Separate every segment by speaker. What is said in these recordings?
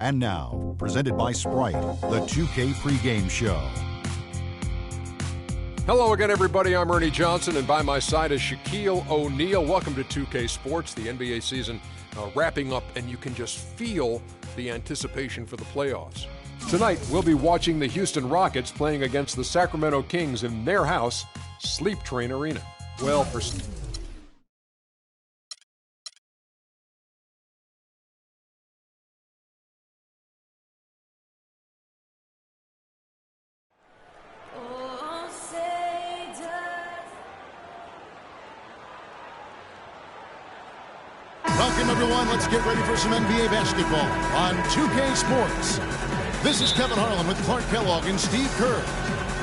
Speaker 1: And now, presented by Sprite, the 2K pregame show.
Speaker 2: Hello again, everybody. I'm Ernie Johnson, and by my side is Shaquille O'Neal. Welcome to 2K Sports, the NBA season wrapping up, and you can just feel the anticipation for the playoffs. Tonight, we'll be watching the Houston Rockets playing against the Sacramento Kings in their house, Sleep Train Arena. Well, for
Speaker 3: Welcome, everyone. Let's get ready for some NBA basketball on 2K Sports. This is Kevin Harlan with Clark Kellogg and Steve Kerr.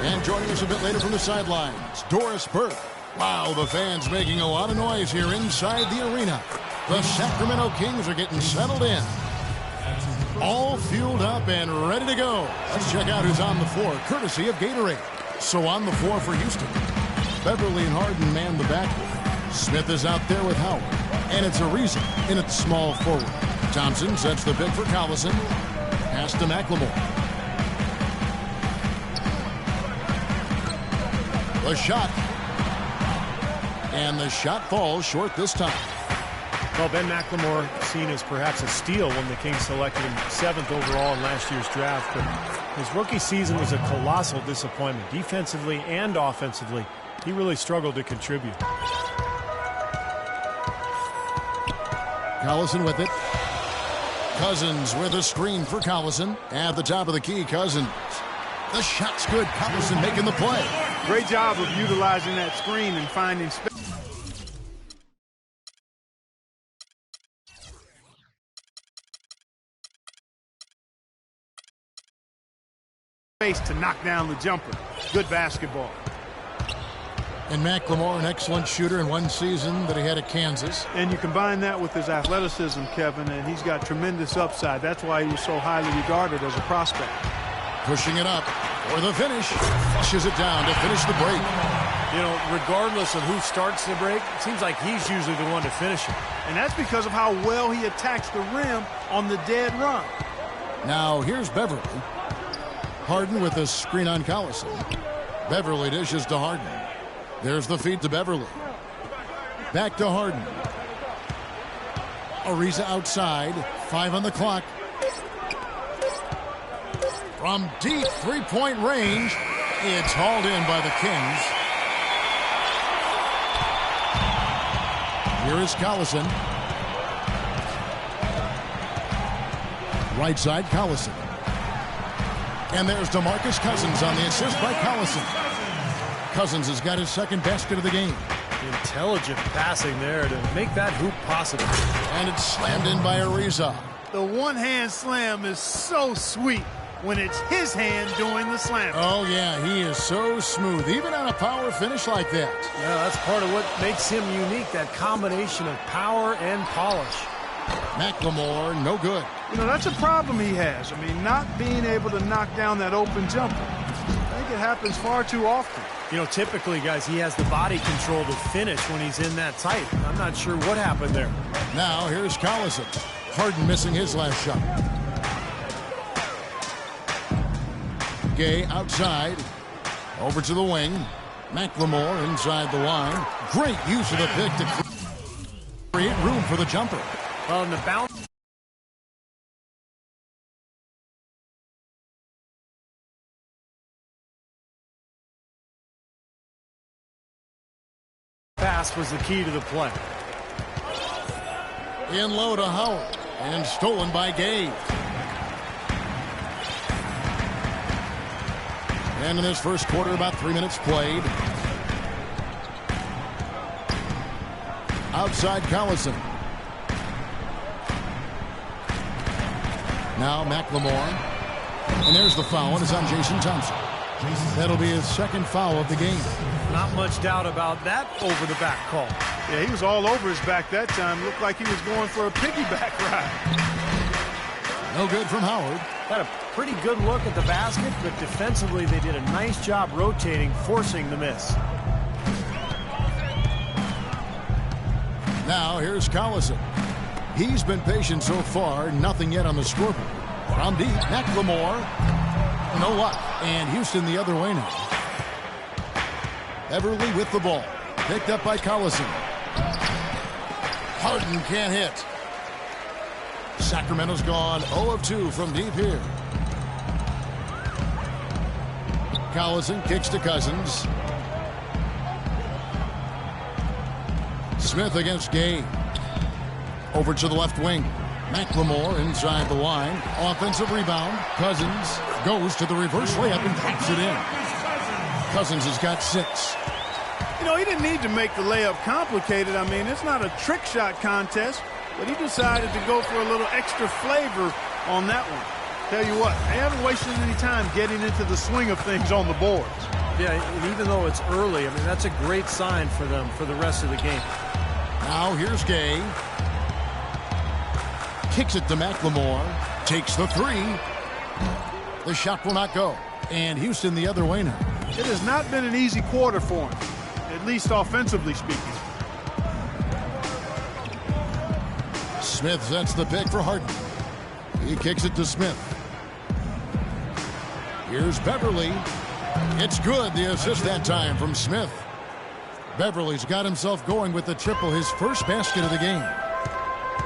Speaker 3: And joining us a bit later from the sidelines, Doris Burke. Wow, the fans making a lot of noise here inside the arena. The Sacramento Kings are getting settled in. All fueled up and ready to go. Let's check out who's on the floor, courtesy of Gatorade. So on the floor for Houston, Beverly and Harden man the backcourt. Smith is out there with Howard. And it's Ariza in its small forward. Thompson sets the pick for Collison. Pass to McLemore. The shot. And the shot falls short this time.
Speaker 4: Well, Ben McLemore seen as perhaps a steal when the Kings selected him 7th overall in last year's draft. But his rookie season was a colossal disappointment. Defensively and offensively, he really struggled to contribute.
Speaker 3: Collison with it. Cousins with a screen for Collison. At the top of the key, Cousins. The shot's good. Collison making the play.
Speaker 5: Great job of utilizing that screen and finding space to knock down the jumper. Good basketball.
Speaker 3: And McLemore, an excellent shooter in one season that he had at Kansas.
Speaker 5: And you combine that with his athleticism, Kevin, and he's got tremendous upside. That's why he was so highly regarded as a prospect.
Speaker 3: Pushing it up for the finish. Flushes it down to finish the break.
Speaker 4: You know, regardless of who starts the break, it seems like he's usually the one to finish it.
Speaker 5: And that's because of how well he attacks the rim on the dead run.
Speaker 3: Now, here's Beverly. Harden with a screen on Collison. Beverly dishes to Harden. There's the feed to Beverly. Back to Harden. Ariza outside. 5 on the clock. From deep three-point range, it's hauled in by the Kings. Here is Collison. Right side, Collison. And there's DeMarcus Cousins on the assist by Collison. Cousins has got his second basket of the game.
Speaker 4: Intelligent passing there to make that hoop possible.
Speaker 3: And it's slammed in by Ariza.
Speaker 5: The one-hand slam is so sweet when it's his hand doing the slam.
Speaker 3: Oh, yeah, he is so smooth, even on a power finish like that.
Speaker 4: Yeah, that's part of what makes him unique, that combination of power and polish.
Speaker 3: McLemore, no good.
Speaker 5: You know, that's a problem he has. I mean, not being able to knock down that open jumper. I think it happens far too often.
Speaker 4: You know, typically, guys, he has the body control to finish when he's in that tight. I'm not sure what happened there.
Speaker 3: Now, here's Collison. Harden missing his last shot. Gay outside. Over to the wing. McLemore inside the line. Great use of the pick to create room for the jumper.
Speaker 4: Well, in the bounce pass was the key to the play.
Speaker 3: In low to Howard. And stolen by Gay. And in this first quarter, about 3 minutes played. Outside Collison. Now McLemore. And there's the foul, and it's on Jason Thompson. That'll be his second foul of the game.
Speaker 4: Not much doubt about that over-the-back call.
Speaker 5: Yeah, he was all over his back that time. Looked like he was going for a piggyback ride.
Speaker 3: No good from Howard.
Speaker 4: Had a pretty good look at the basket, but defensively they did a nice job rotating, forcing the miss.
Speaker 3: Now here's Collison. He's been patient so far, nothing yet on the scoreboard. From deep, McLemore. No luck. And Houston the other way now. Beverly with the ball. Picked up by Collison. Harden can't hit. Sacramento's gone 0 of 2 from deep here. Collison kicks to Cousins. Smith against Gay. Over to the left wing. McLemore inside the line. Offensive rebound. Cousins goes to the reverse layup and drops it in. Cousins has got 6.
Speaker 5: You know, he didn't need to make the layup complicated. I mean, it's not a trick shot contest, but he decided to go for a little extra flavor on that one. Tell you what, they haven't wasted any time getting into the swing of things on the boards.
Speaker 4: Yeah, and even though it's early, I mean, that's a great sign for them for the rest of the game.
Speaker 3: Now here's Gay. Kicks it to McLemore. Takes the 3. The shot will not go. And Houston the other way now.
Speaker 5: It has not been an easy quarter for him, at least offensively speaking.
Speaker 3: Smith sets the pick for Harden. He kicks it to Smith. Here's Beverly. It's good, the assist that time from Smith. Beverly's got himself going with the triple, his first basket of the game.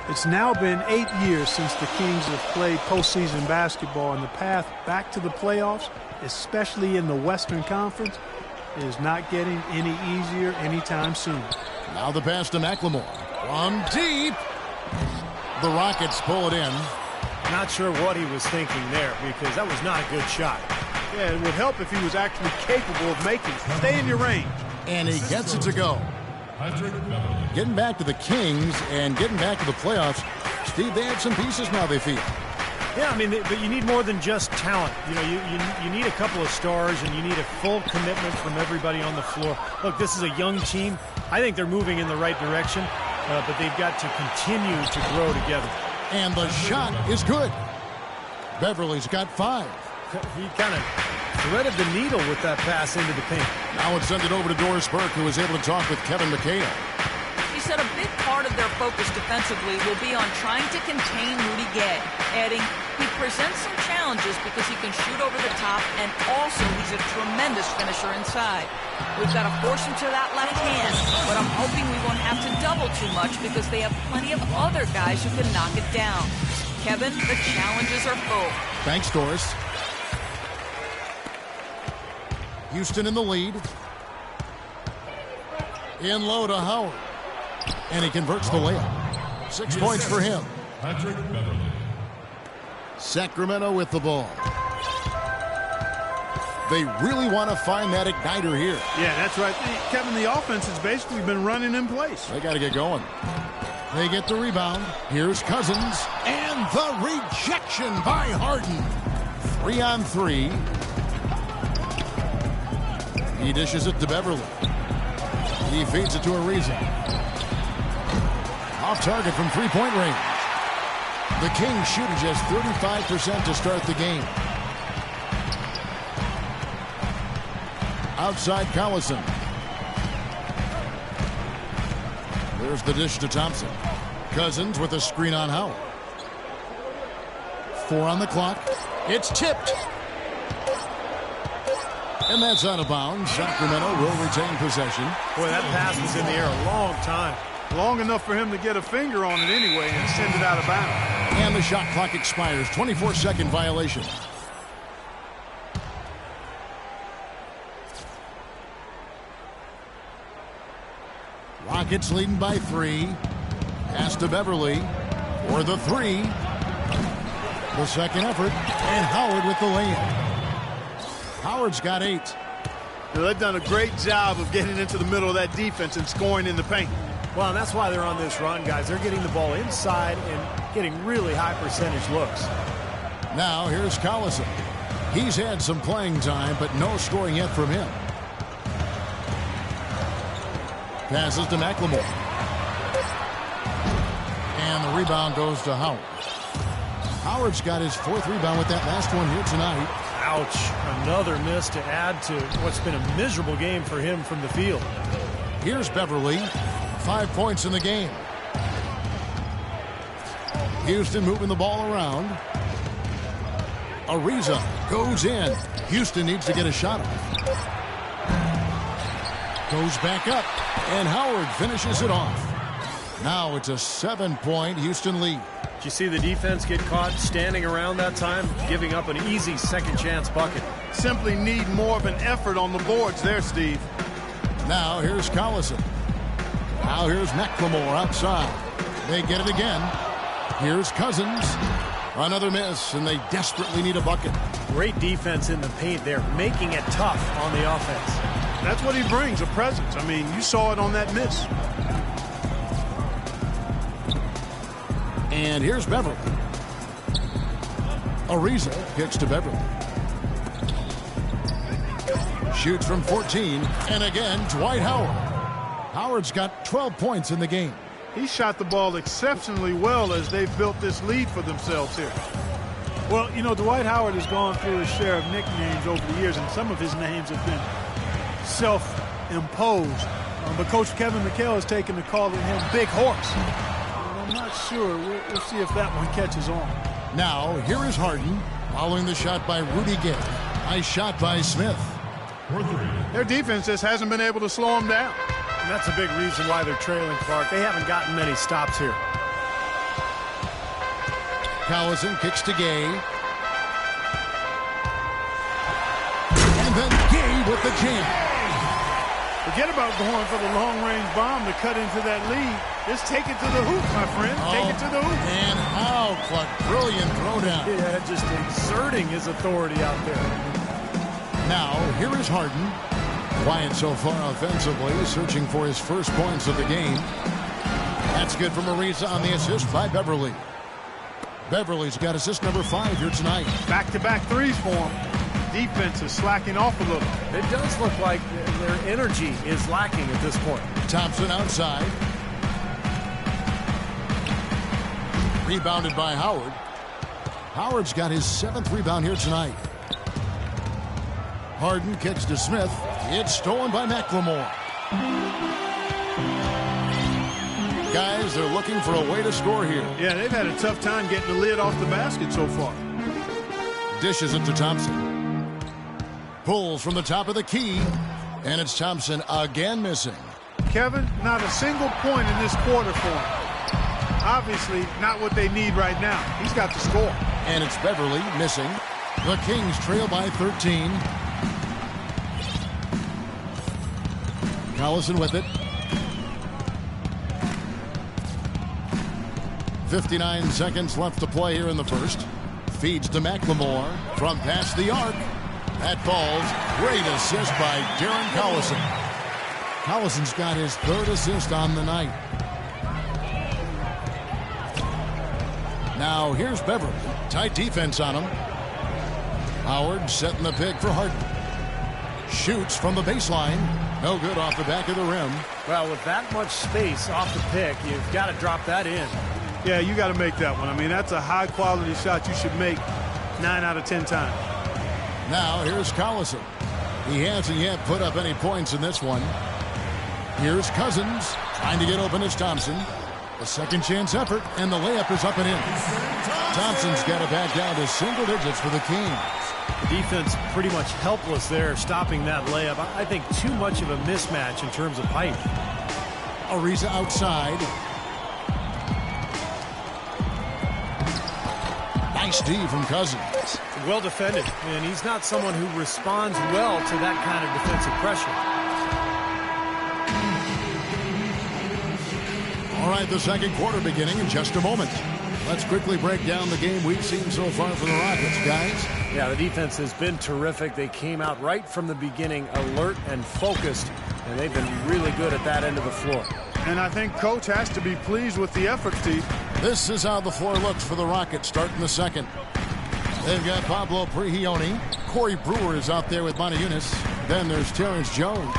Speaker 5: It's now been 8 years since the Kings have played postseason basketball, and the path back to the playoffs, especially in the Western Conference, is not getting any easier anytime soon.
Speaker 3: Now the pass to McLemore. From deep. The Rockets pull it in.
Speaker 4: Not sure what he was thinking there, because that was not a good shot.
Speaker 5: Yeah, it would help if he was actually capable of making it. Stay in your range.
Speaker 3: And he gets it to go. Getting back to the Kings and getting back to the playoffs, Steve, they have some pieces now, they feel.
Speaker 4: Yeah, I mean, but you need more than just talent. You know, you need a couple of stars, and you need a full commitment from everybody on the floor. Look, this is a young team. I think they're moving in the right direction, but they've got to continue to grow together.
Speaker 3: And the shot is good. Beverly's got 5.
Speaker 4: He kind of threaded the needle with that pass into the paint.
Speaker 3: Now it's sent it over to Doris Burke, who was able to talk with Kevin McHale.
Speaker 6: She said a big part of their focus defensively will be on trying to contain Rudy Gay, adding he presents some challenges because he can shoot over the top, and also he's a tremendous finisher inside. We've got to force him to that left hand, but I'm hoping we won't have to double too much because they have plenty of other guys who can knock it down. Kevin, the challenges are full.
Speaker 3: Thanks, Doris. Houston in the lead. In low to Howard. And he converts the layup. 6 points for him. Sacramento with the ball. They really want to find that igniter here.
Speaker 5: Yeah, that's right. Kevin, the offense has basically been running in place.
Speaker 3: They got to get going. They get the rebound. Here's Cousins. And the rejection by Harden. 3 on 3. He dishes it to Beverly. He feeds it to Ariza. Off target from three-point range. The Kings shooting just 35% to start the game. Outside Collison. There's the dish to Thompson. Cousins with a screen on Howard. 4 on the clock. It's tipped. And that's out of bounds. Sacramento will retain possession.
Speaker 4: Boy, that pass was in the air a long time.
Speaker 5: Long enough for him to get a finger on it anyway and send it out of bounds.
Speaker 3: And the shot clock expires. 24-second violation. Rockets leading by 3. Pass to Beverly for the 3. The second effort. And Howard with the layup. Howard's got 8.
Speaker 5: They've done a great job of getting into the middle of that defense and scoring in the paint.
Speaker 4: Well, and that's why they're on this run, guys. They're getting the ball inside and getting really high percentage looks.
Speaker 3: Now here's Collison. He's had some playing time, but no scoring yet from him. Passes to McLemore. And the rebound goes to Howard. Howard's got his 4th rebound with that last one here tonight.
Speaker 4: Ouch. Another miss to add to what's been a miserable game for him from the field.
Speaker 3: Here's Beverly. 5 points in the game. Houston moving the ball around. Ariza goes in. Houston needs to get a shot off. Goes back up, and Howard finishes it off. Now it's a 7-point Houston lead.
Speaker 4: Did you see the defense get caught standing around that time, giving up an easy second chance bucket?
Speaker 5: Simply need more of an effort on the boards there, Steve.
Speaker 3: Now here's Collison. Now here's McLemore outside. They get it again. Here's Cousins. Another miss, and they desperately need a bucket.
Speaker 4: Great defense in the paint there, making it tough on the offense.
Speaker 5: That's what he brings, a presence. I mean, you saw it on that miss.
Speaker 3: And here's Beverly. Ariza kicks to Beverly. Shoots from 14, and again, Dwight Howard. Howard's got 12 points in the game.
Speaker 5: He shot the ball exceptionally well as they've built this lead for themselves here. Well, you know, Dwight Howard has gone through his share of nicknames over the years, and some of his names have been self-imposed. But Coach Kevin McHale has taken to calling him Big Horse. And I'm not sure. We'll see if that one catches on.
Speaker 3: Now, here is Harden, following the shot by Rudy Gay. Nice shot by Smith.
Speaker 5: Their defense just hasn't been able to slow them down.
Speaker 4: And that's a big reason why they're trailing, Clark. They haven't gotten many stops here.
Speaker 3: Collison kicks to Gay. And then Gay with the jam.
Speaker 5: Forget about going for the long-range bomb to cut into that lead. Just take it to the hoop, my friend. Take it to the hoop.
Speaker 3: And how, Clark, brilliant throwdown.
Speaker 4: Yeah, just exerting his authority out there.
Speaker 3: Now, here is Harden. Quiet so far offensively, searching for his first points of the game. That's good from Ariza on the assist by Beverly. Beverly's got assist number 5 here tonight.
Speaker 5: Back-to-back threes for him. Defense is slacking off a little.
Speaker 4: It does look like their energy is lacking at this point.
Speaker 3: Thompson outside. Rebounded by Howard. Howard's got his 7th rebound here tonight. Harden kicks to Smith. It's stolen by McLemore. Guys, they're looking for a way to score here.
Speaker 5: Yeah, they've had a tough time getting the lid off the basket so far.
Speaker 3: Dishes it to Thompson. Pulls from the top of the key. And it's Thompson again missing.
Speaker 5: Kevin, not a single point in this quarter for him. Obviously, not what they need right now. He's got to score.
Speaker 3: And it's Beverly missing. The Kings trail by 13. Collison with it. 59 seconds left to play here in the first. Feeds to McLemore from past the arc. That falls. Great assist by Darren Collison. Collison's got his 3rd assist on the night. Now here's Beverly. Tight defense on him. Howard setting the pick for Harden. Shoots from the baseline. No good off the back of the rim.
Speaker 4: Well, with that much space off the pick, you've got to drop that in.
Speaker 5: Yeah, you got to make that one. I mean, that's a high-quality shot you should make 9 out of 10 times.
Speaker 3: Now, here's Collison. He hasn't yet put up any points in this one. Here's Cousins trying to get open as Thompson. A second chance effort, and the layup is up and in. Thompson's got it back down to single digits for the Kings.
Speaker 4: The defense pretty much helpless there, stopping that layup. I think too much of a mismatch in terms of height.
Speaker 3: Ariza outside. Nice D from Cousins.
Speaker 4: Well defended, and he's not someone who responds well to that kind of defensive pressure.
Speaker 3: All right, the second quarter beginning in just a moment. Let's quickly break down the game we've seen so far from the Rockets, guys.
Speaker 4: Yeah, the defense has been terrific. They came out right from the beginning alert and focused, and they've been really good at that end of the floor.
Speaker 5: And I think Coach has to be pleased with the effort, Steve.
Speaker 3: This is how the floor looks for the Rockets starting the second. They've got Pablo Prigioni. Corey Brewer is out there with Montejunas. Then there's Terrence Jones.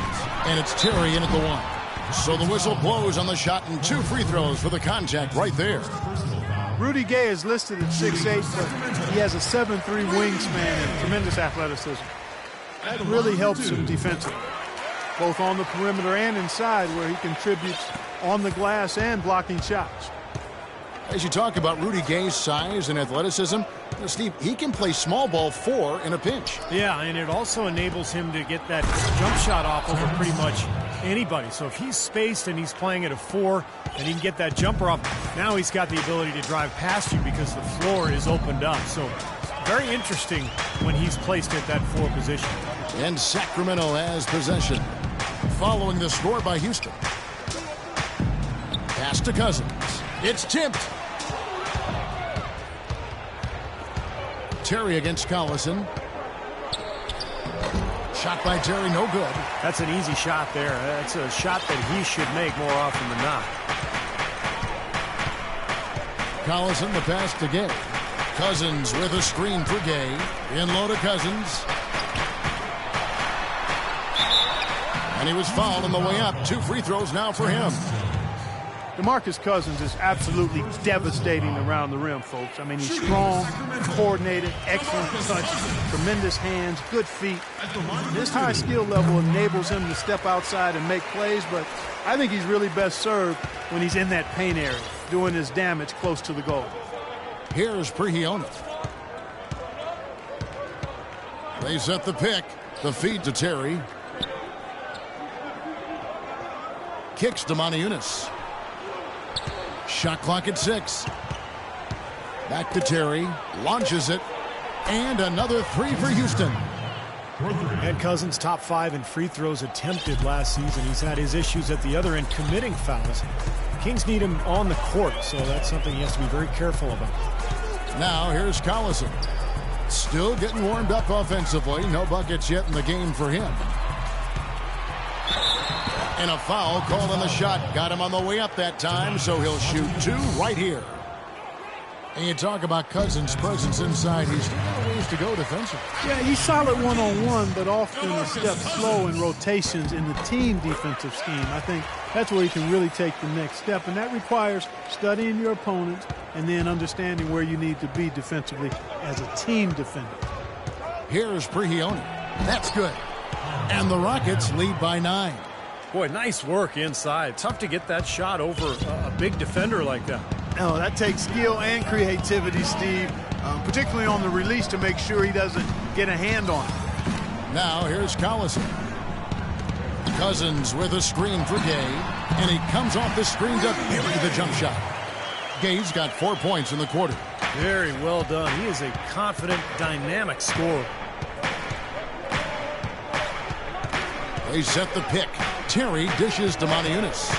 Speaker 3: And it's Terry in at the 1. So the whistle blows on the shot and 2 free throws for the contact right there.
Speaker 5: Rudy Gay is listed at 6'8", but he has a 7'3" wingspan and tremendous athleticism. That really helps him defensively, both on the perimeter and inside, where he contributes on the glass and blocking shots.
Speaker 3: As you talk about Rudy Gay's size and athleticism, Steve, he can play small ball 4 in a pinch.
Speaker 4: Yeah, and it also enables him to get that jump shot off over pretty much anybody. So if he's spaced and he's playing at a 4 and he can get that jumper off, now he's got the ability to drive past you because the floor is opened up. So very interesting when he's placed at that 4 position.
Speaker 3: And Sacramento has possession. Following the score by Houston. Pass to Cousins. It's tipped. Terry against Collison. Shot by Terry, no good.
Speaker 4: That's an easy shot there. That's a shot that he should make more often than not.
Speaker 3: Collison, the pass to Gay. Cousins with a screen for Gay. In low to Cousins. And he was fouled on the way up. 2 free throws now for him.
Speaker 5: DeMarcus Cousins is absolutely devastating around the rim, folks. I mean, he's strong, coordinated, excellent touch, tremendous hands, good feet. This high skill level enables him to step outside and make plays, but I think he's really best served when he's in that paint area, doing his damage close to the goal.
Speaker 3: Here's Prigioni. They set the pick. The feed to Terry. Kicks to Moniunas. Shot clock at 6. Back to Terry. Launches it. And another 3 for Houston.
Speaker 4: And Cousins top 5 in free throws attempted last season. He's had his issues at the other end committing fouls. Kings need him on the court, so that's something he has to be very careful about.
Speaker 3: Now here's Collison. Still getting warmed up offensively. No buckets yet in the game for him. And a foul called on the shot. Got him on the way up that time, so he'll shoot 2 right here. And you talk about Cousins' presence inside. He's still got a ways to go defensively.
Speaker 5: Yeah, he's solid one-on-one, but often a step slow in rotations in the team defensive scheme. I think that's where he can really take the next step, and that requires studying your opponents and then understanding where you need to be defensively as a team defender.
Speaker 3: Here's Prigioni. That's good. And the Rockets lead by 9.
Speaker 4: Boy, nice work inside. Tough to get that shot over a big defender like that.
Speaker 5: Oh, that takes skill and creativity, Steve, particularly on the release to make sure he doesn't get a hand on it.
Speaker 3: Now here's Collison. Cousins with a screen for Gay, and he comes off the screen to bury the jump shot. Gay's got 4 points in the quarter.
Speaker 4: Very well done. He is a confident, dynamic scorer.
Speaker 3: They set the pick. Terry dishes to Moniunas.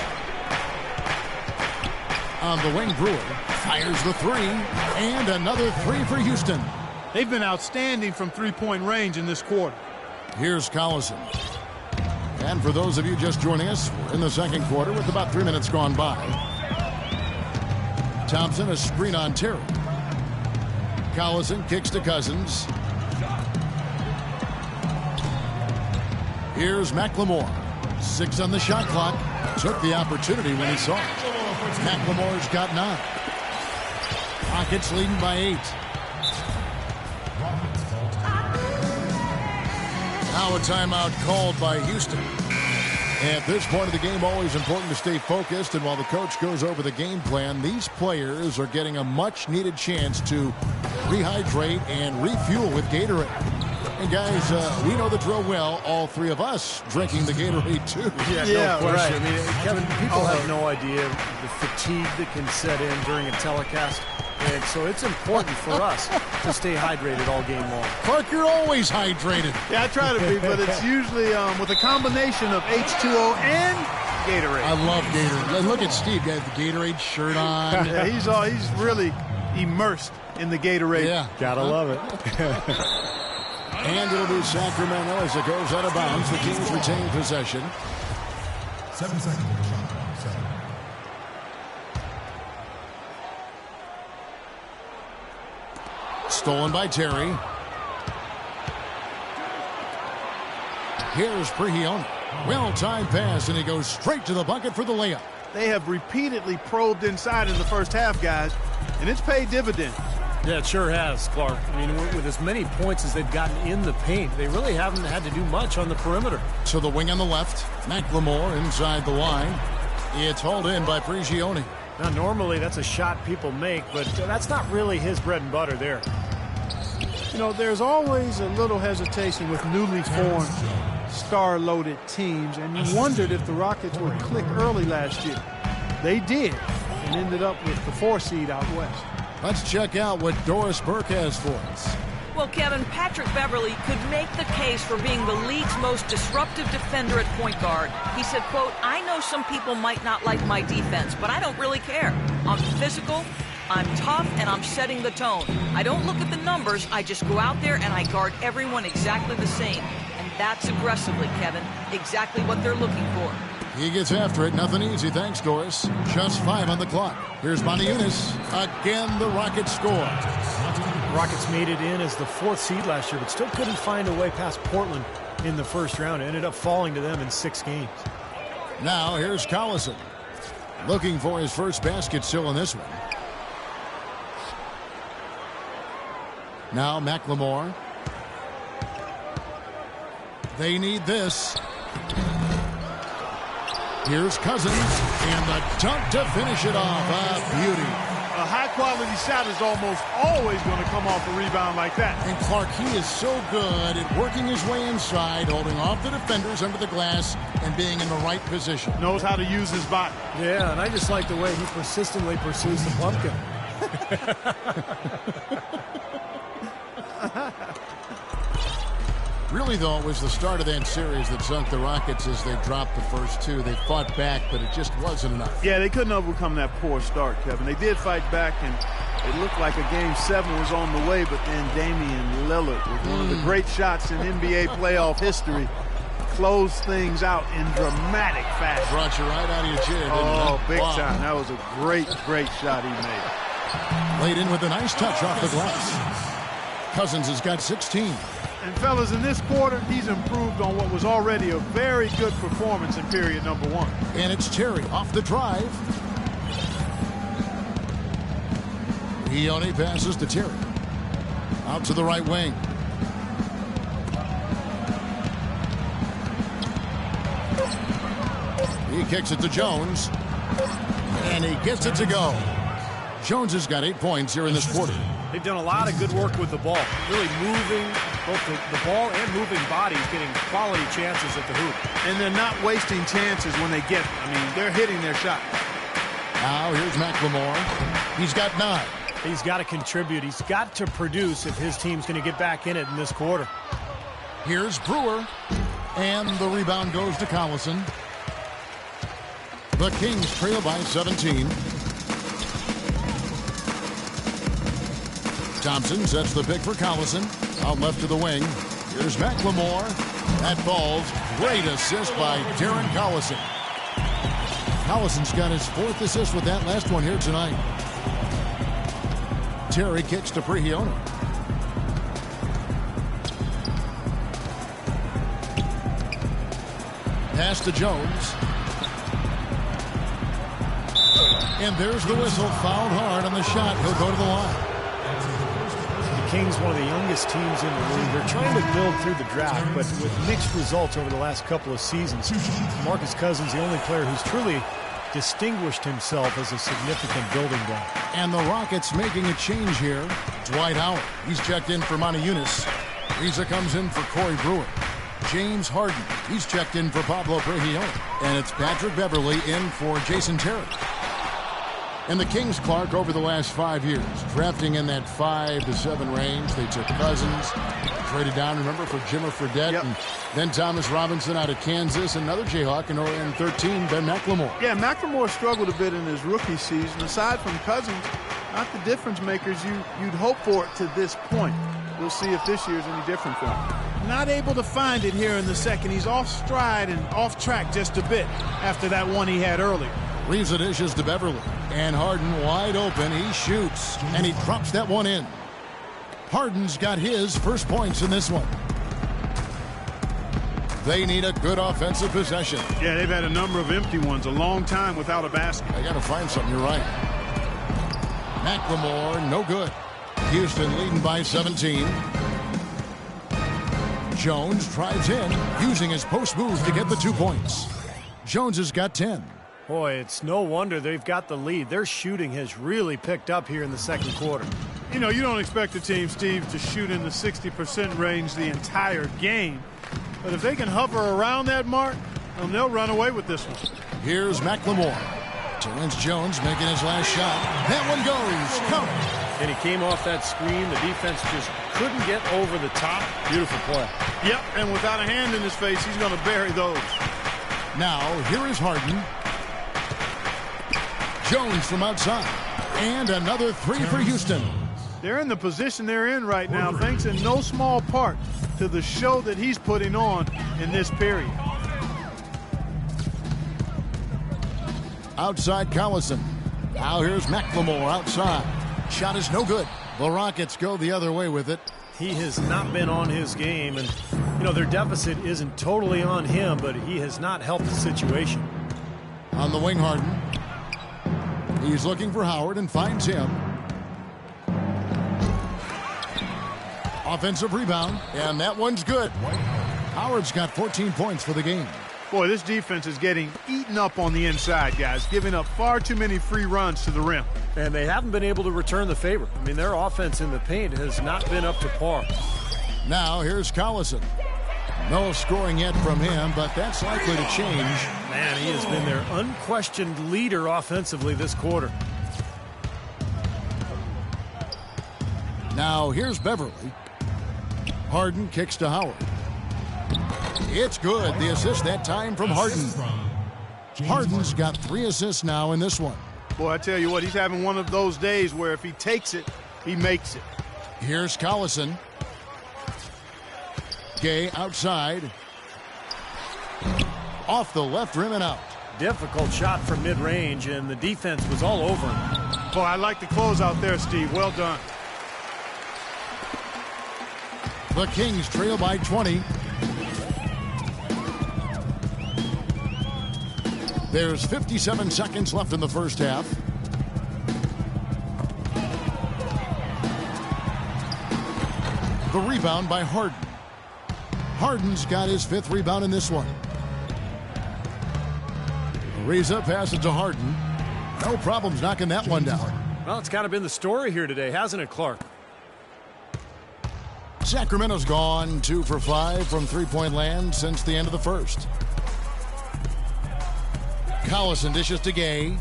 Speaker 3: On the wing, Brewer fires the 3, and another 3 for Houston.
Speaker 5: They've been outstanding from three-point range in this quarter.
Speaker 3: Here's Collison. And for those of you just joining us, we're in the second quarter with about 3 minutes gone by. Thompson, a screen on Terry. Collison kicks to Cousins. Here's McLemore. 6 on the shot clock. Took the opportunity when he saw it. McLemore's got 9. Rockets leading by 8. Now a timeout called by Houston. At this point of the game, always important to stay focused. And while the coach goes over the game plan, these players are getting a much-needed chance to rehydrate and refuel with Gatorade. And guys, we know the drill well, all 3 of us drinking the Gatorade too.
Speaker 4: Yeah, no question. Right. I mean, Kevin, people have no idea the fatigue that can set in during a telecast. And so it's important for us to stay hydrated all game long.
Speaker 3: Clark, you're always hydrated.
Speaker 5: Yeah, I try to be, but it's usually with a combination of H2O and Gatorade.
Speaker 3: I love Gatorade. And look at Steve, he has the Gatorade shirt on.
Speaker 5: Yeah, he's really immersed in the Gatorade.
Speaker 4: Yeah, gotta love it.
Speaker 3: And it'll be Sacramento as it goes out of bounds. The Kings retain possession.
Speaker 1: 7 seconds on the shot. 7.
Speaker 3: Stolen by Terry. Here's Prigioni. Well-timed pass, and he goes straight to the bucket for the layup.
Speaker 5: They have repeatedly probed inside in the first half, guys, and it's paid dividends.
Speaker 4: Yeah, it sure has, Clark. I mean, with as many points as they've gotten in the paint, they really haven't had to do much on the perimeter.
Speaker 3: To the wing on the left. McLemore inside the line. It's hauled in by Prigioni.
Speaker 4: Now, normally that's a shot people make, but that's not really his bread and butter there.
Speaker 5: You know, there's always a little hesitation with newly formed star-loaded teams, and you wondered if the Rockets would click early last year. They did, and ended up with the 4 seed out west.
Speaker 3: Let's check out what Doris Burke has for us.
Speaker 6: Well, Kevin, Patrick Beverley could make the case for being the league's most disruptive defender at point guard. He said, quote, "I know some people might not like my defense, but I don't really care. I'm physical, I'm tough, and I'm setting the tone. I don't look at the numbers, I just go out there and I guard everyone exactly the same. And that's aggressively, Kevin, exactly what they're looking for."
Speaker 3: He gets after it. Nothing easy. Thanks, Doris. Just 5 on the clock. Here's Moniunas. Again, the Rockets score.
Speaker 4: Rockets made it in as the 4th seed last year, but still couldn't find a way past Portland in the first round. It ended up falling to them in 6 games.
Speaker 3: Now, here's Collison. Looking for his first basket still in this one. Now, McLemore. They need this. Here's Cousins, and the dunk to finish it off. A beauty.
Speaker 5: A high-quality shot is almost always going to come off a rebound like that.
Speaker 3: And Clark, he is so good at working his way inside, holding off the defenders under the glass, and being in the right position.
Speaker 5: Knows how to use his body.
Speaker 4: Yeah, and I just like the way he persistently pursues the pumpkin.
Speaker 3: Really, though, it was the start of that series that sunk the Rockets as they dropped the first 2. They fought back, but it just wasn't enough.
Speaker 5: Yeah, they couldn't overcome that poor start, Kevin. They did fight back, and it looked like a Game 7 was on the way, but then Damian Lillard, with one of the great shots in NBA playoff history, closed things out in dramatic fashion.
Speaker 3: Brought you right out of your chair, didn't it?
Speaker 5: Oh, big
Speaker 3: Wow.
Speaker 5: time. That was a great, great shot he made.
Speaker 3: Laid in with a nice touch off the glass. Cousins has got 16.
Speaker 5: And, fellas, in this quarter, he's improved on what was already a very good performance in period number 1.
Speaker 3: And it's Terry off the drive. Ione passes to Terry. Out to the right wing. He kicks it to Jones. And he gets it to go. Jones has got 8 points here in this quarter.
Speaker 4: They've done a lot of good work with the ball, really moving both the ball and moving bodies, getting quality chances at the hoop.
Speaker 5: And they're not wasting chances when they get them. I mean, they're hitting their shot.
Speaker 3: Now here's McLemore. He's got 9.
Speaker 4: He's got to contribute. He's got to produce if his team's going to get back in it in this quarter.
Speaker 3: Here's Brewer. And the rebound goes to Collison. The Kings trail by 17. Thompson sets the pick for Collison. Out left to the wing. Here's McLemore. That falls. Great assist by Darren Collison. Collison's got his 4th assist with that last one here tonight. Terry kicks to Prigioni. Pass to Jones. And there's the whistle. Fouled hard on the shot. He'll go to the line.
Speaker 4: Kings, one of the youngest teams in the league. They're trying to build through the draft, but with mixed results over the last couple of seasons. Marcus Cousins, the only player who's truly distinguished himself as a significant building block.
Speaker 3: And the Rockets making a change here. Dwight Howard. He's checked in for Moniunas. Riza comes in for Corey Brewer. James Harden. He's checked in for Pablo Prigioni. And it's Patrick Beverley in for Jason Terry. And the Kings, Clark, over the last 5 years, drafting in that 5 to 7 range. They took Cousins, traded down, remember, for Jimmer Fredette,
Speaker 5: Yep.
Speaker 3: and then Thomas Robinson out of Kansas, another Jayhawk, and in 13, Ben McLemore.
Speaker 5: Yeah, McLemore struggled a bit in his rookie season. Aside from Cousins, not the difference makers you'd hope for it to this point. We'll see if this year's any different for him. Not able to find it here in the second. He's off stride and off track just a bit after that one he had earlier.
Speaker 3: Leaves the dishes to Beverly. And Harden wide open. He shoots. And he drops that one in. Harden's got his first points in this one. They need a good offensive possession.
Speaker 5: Yeah, they've had a number of empty ones, a long time without a basket.
Speaker 3: I got to find something. You're right. McLemore, no good. Houston leading by 17. Jones drives in, using his post move to get the 2 points. Jones has got 10.
Speaker 4: Boy, it's no wonder they've got the lead. Their shooting has really picked up here in the second quarter.
Speaker 5: You know, you don't expect a team, Steve, to shoot in the 60% range the entire game. But if they can hover around that mark, they'll run away with this one.
Speaker 3: Here's McLemore. Terrence Jones making his last shot. That one goes. Count.
Speaker 4: And he came off that screen. The defense just couldn't get over the top. Beautiful play.
Speaker 5: Yep, and without a hand in his face, he's going to bury those.
Speaker 3: Now, here is Harden. Jones from outside. And another three for Houston.
Speaker 5: They're in the position they're in right now, thanks in no small part to the show that he's putting on in this period.
Speaker 3: Outside Collison. Now here's McLemore outside. Shot is no good. The Rockets go the other way with it.
Speaker 4: He has not been on his game, and you know their deficit isn't totally on him, but he has not helped the situation.
Speaker 3: On the wing, Harden. He's looking for Howard and finds him. Offensive rebound, and that one's good. Howard's got 14 points for the game.
Speaker 5: Boy, this defense is getting eaten up on the inside, guys, giving up far too many free runs to the rim.
Speaker 4: And they haven't been able to return the favor. I mean, their offense in the paint has not been up to par.
Speaker 3: Now here's Collison. No scoring yet from him, but that's likely to change.
Speaker 4: Man, he has been their unquestioned leader offensively this quarter.
Speaker 3: Now here's Beverly. Harden kicks to Howard. It's good. The assist that time from Harden. Harden's got 3 assists now in this one.
Speaker 5: Boy, I tell you what, he's having one of those days where if he takes it, he makes it.
Speaker 3: Here's Collison. Gay outside. Off the left rim and out.
Speaker 4: Difficult shot from mid-range, and the defense was all over him.
Speaker 5: Boy, I like the close out there, Steve. Well done.
Speaker 3: The Kings trail by 20. There's 57 seconds left in the first half. The rebound by Harden. Harden's got his 5th rebound in this one. Ariza passes to Harden. No problems knocking that one down.
Speaker 4: Well, it's kind of been the story here today, hasn't it, Clark?
Speaker 3: Sacramento's gone 2 for 5 from three-point land since the end of the first. Collison dishes to Gay.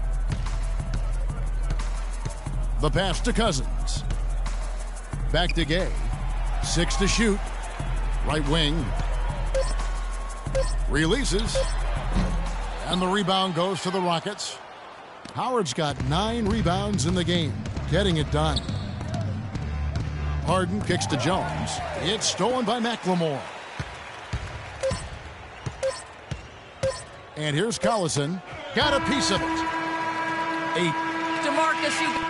Speaker 3: The pass to Cousins. Back to Gay. 6 to shoot. Right wing. Releases. And the rebound goes to the Rockets. Howard's got 9 rebounds in the game. Getting it done. Harden kicks to Jones. It's stolen by McLemore. And here's Collison. Got a piece of it. 8.
Speaker 6: DeMarcus, you...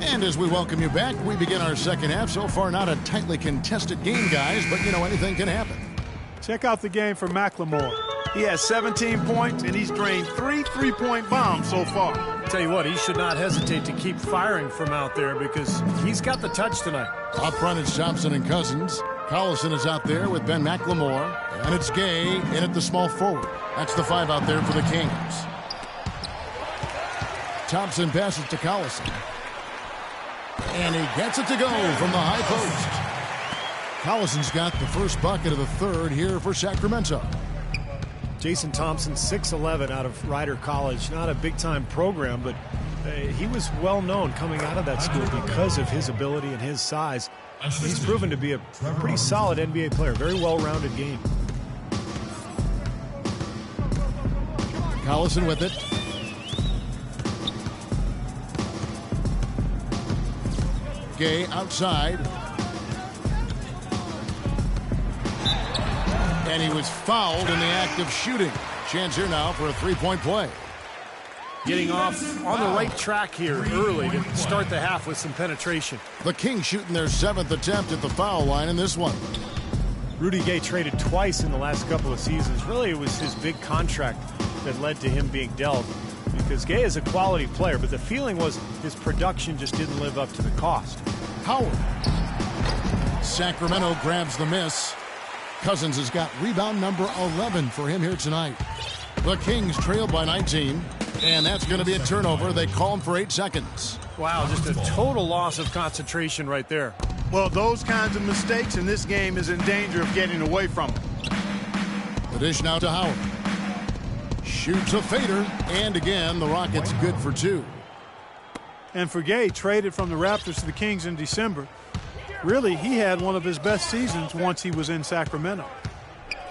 Speaker 3: And as we welcome you back, we begin our second half. So far, not a tightly contested game, guys, but, you know, anything can happen.
Speaker 5: Check out the game for McLemore. He has 17 points, and he's drained 3 3-point bombs so far.
Speaker 4: Tell you what, he should not hesitate to keep firing from out there because he's got the touch tonight.
Speaker 3: Up front, it's Thompson and Cousins. Collison is out there with Ben McLemore. And it's Gay in at the small forward. That's the 5 out there for the Kings. Thompson passes to Collison. And he gets it to go from the high post. Collison's got the first bucket of the third here for Sacramento.
Speaker 4: Jason Thompson, 6'11", out of Rider College. Not a big-time program, but he was well-known coming out of that school because of his ability and his size. He's proven to be a pretty solid NBA player. Very well-rounded game.
Speaker 3: Collison with it. Gay outside. And he was fouled in the act of shooting. Chance here now for a 3-point play.
Speaker 4: Getting off on the right track here early to start the half with some penetration.
Speaker 3: The Kings shooting their 7th attempt at the foul line in this one.
Speaker 4: Rudy Gay traded twice in the last couple of seasons. Really, it was his big contract that led to him being dealt, because Gay is a quality player, but the feeling was his production just didn't live up to the cost.
Speaker 3: Howard. Sacramento grabs the miss. Cousins has got rebound number 11 for him here tonight. The Kings trail by 19, and that's going to be a turnover. They call him for 8 seconds.
Speaker 4: Wow, just a total loss of concentration right there.
Speaker 5: Well, those kinds of mistakes in this game is in danger of getting away from them.
Speaker 3: The dish now to Howard. Shoots a fader, and again, the Rockets good for 2.
Speaker 5: And for Gay, traded from the Raptors to the Kings in December. Really, he had one of his best seasons once he was in Sacramento.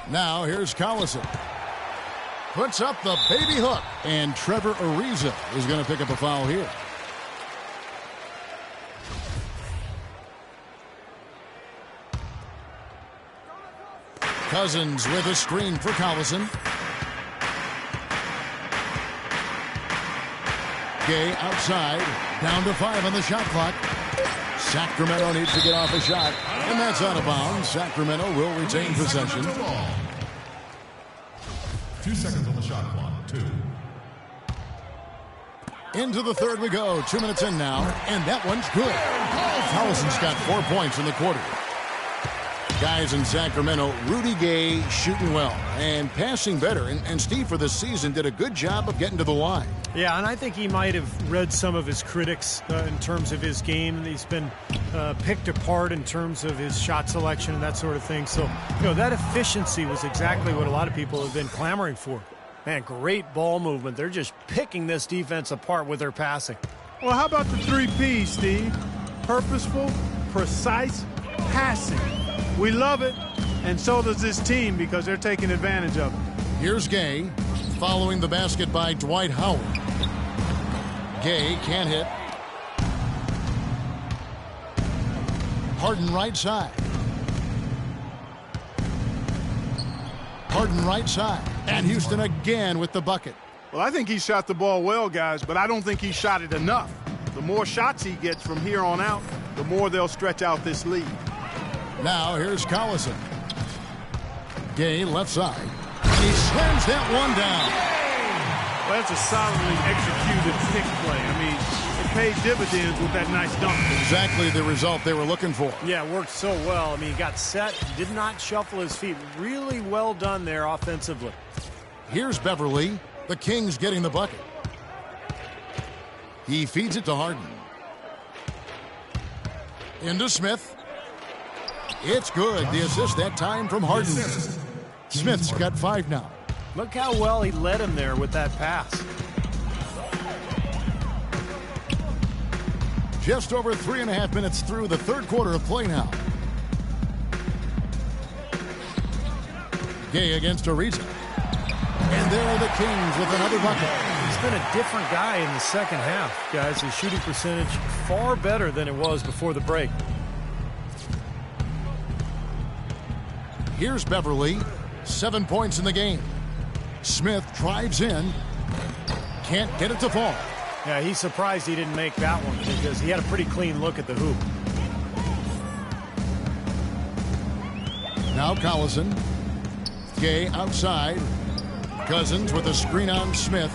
Speaker 3: Now here's Collison. Puts up the baby hook, and Trevor Ariza is going to pick up a foul here. Cousins with a screen for Collison. Gay outside, down to 5 on the shot clock. Sacramento needs to get off a shot, and that's out of bounds. Sacramento will retain possession.
Speaker 1: 2 seconds on the shot clock. 2.
Speaker 3: Into the third we go. 2 minutes in now, and that one's good. Collison's got 4 points in the quarter. Guys in Sacramento, Rudy Gay shooting well and passing better. And Steve, for this season, did a good job of getting to the line.
Speaker 4: Yeah, and I think he might have read some of his critics in terms of his game. He's been picked apart in terms of his shot selection and that sort of thing. So, that efficiency was exactly what a lot of people have been clamoring for. Man, great ball movement. They're just picking this defense apart with their passing.
Speaker 5: Well, how about the 3 Ps, Steve? Purposeful, precise, passing. We love it, and so does this team because they're taking advantage of it.
Speaker 3: Here's Gay, following the basket by Dwight Howard. Gay can't hit. Harden right side. Harden right side. And Houston again with the bucket.
Speaker 5: Well, I think he shot the ball well, guys, but I don't think he shot it enough. The more shots he gets from here on out, the more they'll stretch out this lead.
Speaker 3: Now here's Collison. Gay left side. He slams that one down.
Speaker 5: Well, that's a solidly executed pick play. I mean, it paid dividends with that nice dunk.
Speaker 3: Exactly the result they were looking for.
Speaker 4: Yeah, it worked so well. I mean, he got set, did not shuffle his feet. Really well done there offensively.
Speaker 3: Here's Beverly. The Kings getting the bucket. He feeds it to Harden. Into Smith. It's good. The assist that time from Harden. Smith's got 5 now.
Speaker 4: Look how well he led him there with that pass.
Speaker 3: Just over 3.5 minutes through the third quarter of play now. Gay against Ariza. And there are the Kings with another bucket.
Speaker 4: He's been a different guy in the second half, guys. His shooting percentage far better than it was before the break.
Speaker 3: Here's Beverly. 7 points in the game. Smith drives in. Can't get it to fall.
Speaker 4: Yeah, he's surprised he didn't make that one because he had a pretty clean look at the hoop.
Speaker 3: Now Collison. Gay outside. Cousins with a screen on Smith.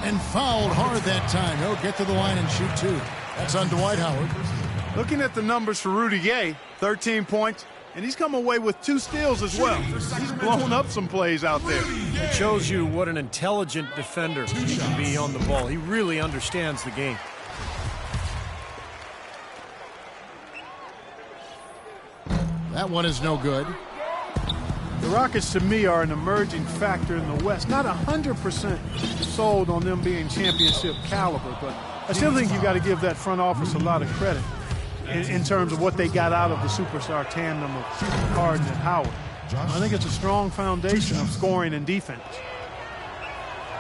Speaker 3: And fouled hard that time. He'll get to the line and shoot 2. That's on Dwight Howard.
Speaker 5: Looking at the numbers for Rudy Gay, 13 points. And he's come away with 2 steals as well. He's blown up some plays out there.
Speaker 4: It shows you what an intelligent defender he can be on the ball. He really understands the game.
Speaker 3: That one is no good.
Speaker 5: The Rockets, to me, are an emerging factor in the West. Not 100% sold on them being championship caliber, but I still think you've got to give that front office a lot of credit in terms of what they got out of the superstar tandem of Harden and Howard. I think it's a strong foundation of scoring and defense.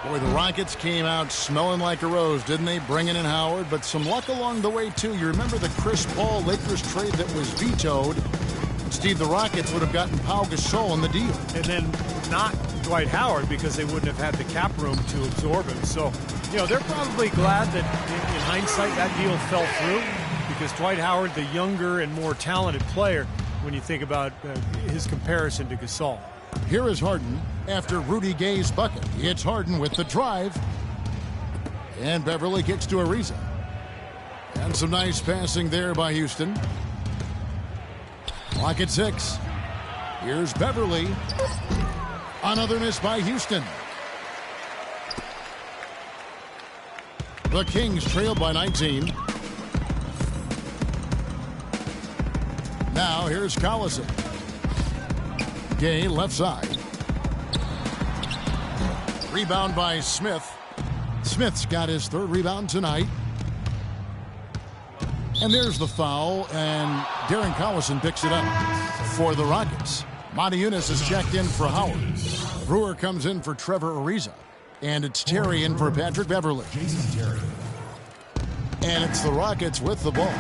Speaker 3: Boy, the Rockets came out smelling like a rose, didn't they? Bringing in Howard, but some luck along the way, too. You remember the Chris Paul Lakers trade that was vetoed? Steve, the Rockets would have gotten Pau Gasol in the deal.
Speaker 4: And then not Dwight Howard because they wouldn't have had the cap room to absorb him. So, they're probably glad that in hindsight that deal fell through because Dwight Howard, the younger and more talented player, when you think about his comparison to Gasol.
Speaker 3: Here is Harden after Rudy Gay's bucket. It's Harden with the drive. And Beverly kicks to Ariza. And some nice passing there by Houston. Clock at 6. Here's Beverly. Another miss by Houston. The Kings trail by 19. Now here's Collison. Gay left side. Rebound by Smith. Smith's got his 3rd rebound tonight. And there's the foul, and Darren Collison picks it up for the Rockets. Monty Eunice is checked in for Howard. Brewer comes in for Trevor Ariza. And it's Terry in for Patrick Beverly. And it's the Rockets with the ball.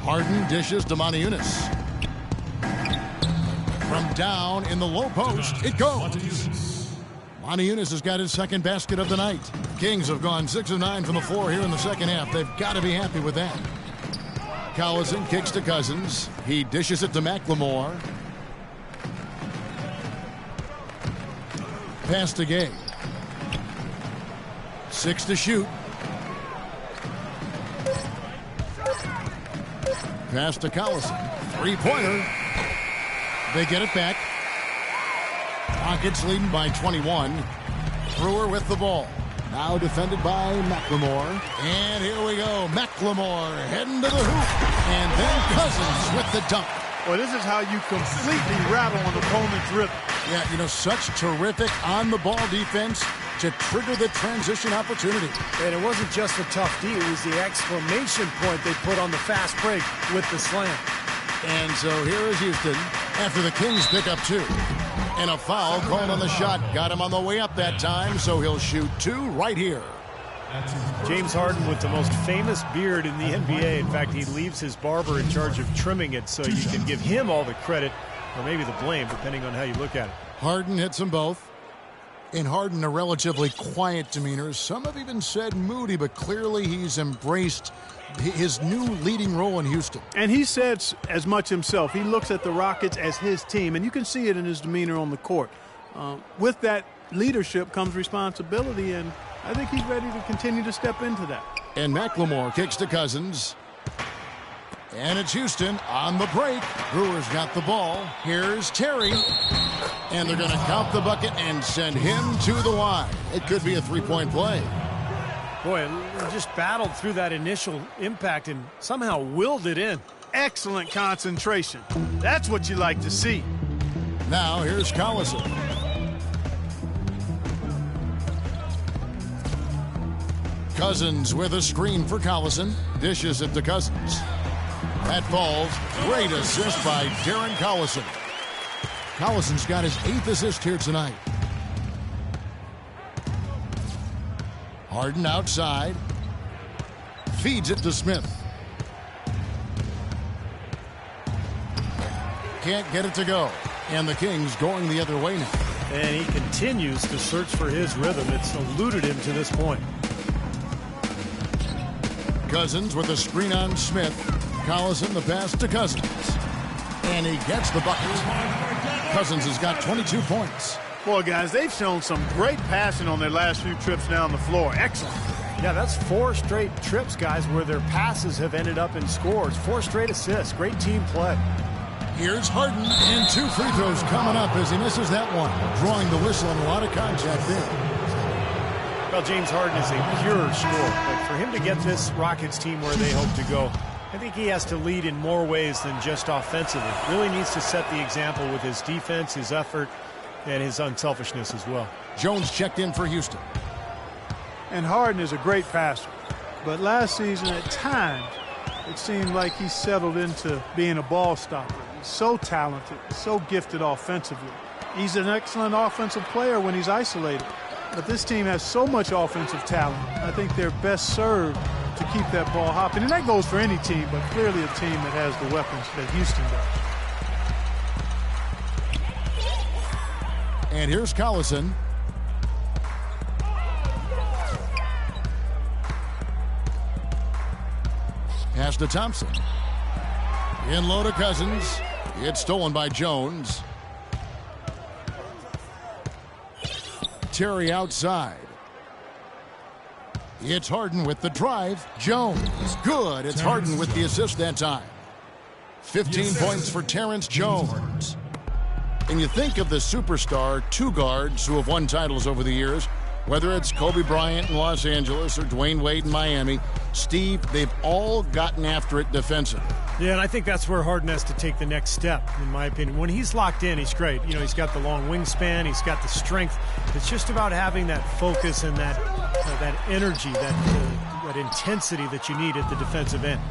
Speaker 3: Harden dishes to Monty Eunice. From down in the low post, it goes. Monty Eunice has got his 2nd basket of the night. Kings have gone 6 of 9 from the floor here in the second half. They've got to be happy with that. Collison kicks to Cousins. He dishes it to McLemore. Pass to Gay. 6 to shoot. Pass to Collison. 3-pointer. They get it back. Rockets leading by 21. Brewer with the ball. Now defended by McLemore. And here we go. McLemore heading to the hoop. And then Cousins with the dunk.
Speaker 5: Well, this is how you completely rattle an opponent's rhythm.
Speaker 3: Yeah, you know, such terrific on-the-ball defense to trigger the transition opportunity.
Speaker 4: And it wasn't just a tough D. It was the exclamation point they put on the fast break with the slam.
Speaker 3: And so here is Houston after the Kings pick up 2. And a foul called on the shot. Got him on the way up that time, so he'll shoot 2 right here.
Speaker 4: James Harden with the most famous beard in the NBA. In fact, he leaves his barber in charge of trimming it, so you can give him all the credit or maybe the blame, depending on how you look at it.
Speaker 3: Harden hits them both. And Harden, a relatively quiet demeanor. Some have even said moody, but clearly he's embraced his new leading role in Houston.
Speaker 5: And he said as much himself. He looks at the Rockets as his team, and you can see it in his demeanor on the court. With that leadership comes responsibility, and I think he's ready to continue to step into that.
Speaker 3: And McLemore kicks to Cousins. And it's Houston on the break. Brewers got the ball. Here's Terry. And they're going to count the bucket and send him to the line. It could be a 3-point play.
Speaker 4: Boy, he just battled through that initial impact and somehow willed it in.
Speaker 5: Excellent concentration. That's what you like to see.
Speaker 3: Now here's Collison. Cousins with a screen for Collison. Dishes it to Cousins. That falls. Great assist by Darren Collison. Collison's got his 8th assist here tonight. Harden outside. Feeds it to Smith. Can't get it to go. And the Kings going the other way now.
Speaker 4: And he continues to search for his rhythm. It's eluded him to this point.
Speaker 3: Cousins with a screen on Smith. Collison the pass to Cousins. And he gets the bucket. Cousins has got 22 points.
Speaker 5: Boy, guys, they've shown some great passing on their last few trips down the floor. Excellent.
Speaker 4: Yeah, that's 4 straight trips, guys, where their passes have ended up in scores. 4 straight assists. Great team play.
Speaker 3: Here's Harden, and 2 free throws coming up as he misses that one. Drawing the whistle and a lot of contact there.
Speaker 4: Well, James Harden is a pure scorer, but for him to get this Rockets team where they hope to go, I think he has to lead in more ways than just offensively. Really needs to set the example with his defense, his effort, and his unselfishness as well.
Speaker 3: Jones checked in for Houston.
Speaker 5: And Harden is a great passer. But last season, at times, it seemed like he settled into being a ball stopper. He's so talented, so gifted offensively. He's an excellent offensive player when he's isolated. But this team has so much offensive talent. I think they're best served to keep that ball hopping. And that goes for any team, but clearly a team that has the weapons that Houston does.
Speaker 3: And here's Collison. Pass to Thompson. In low to Cousins. It's stolen by Jones. Terry outside. It's Harden with the drive. Jones. Good. It's Harden with the assist that time. 15 points for Terrence Jones. And you think of the superstar two guards who have won titles over the years, whether it's Kobe Bryant in Los Angeles or Dwayne Wade in Miami, Steve, they've all gotten after it defensively.
Speaker 4: Yeah, and I think that's where Harden has to take the next step, in my opinion. When he's locked in, he's great. You know, he's got the long wingspan, he's got the strength. It's just about having that focus and that energy, that intensity that you need at the defensive end.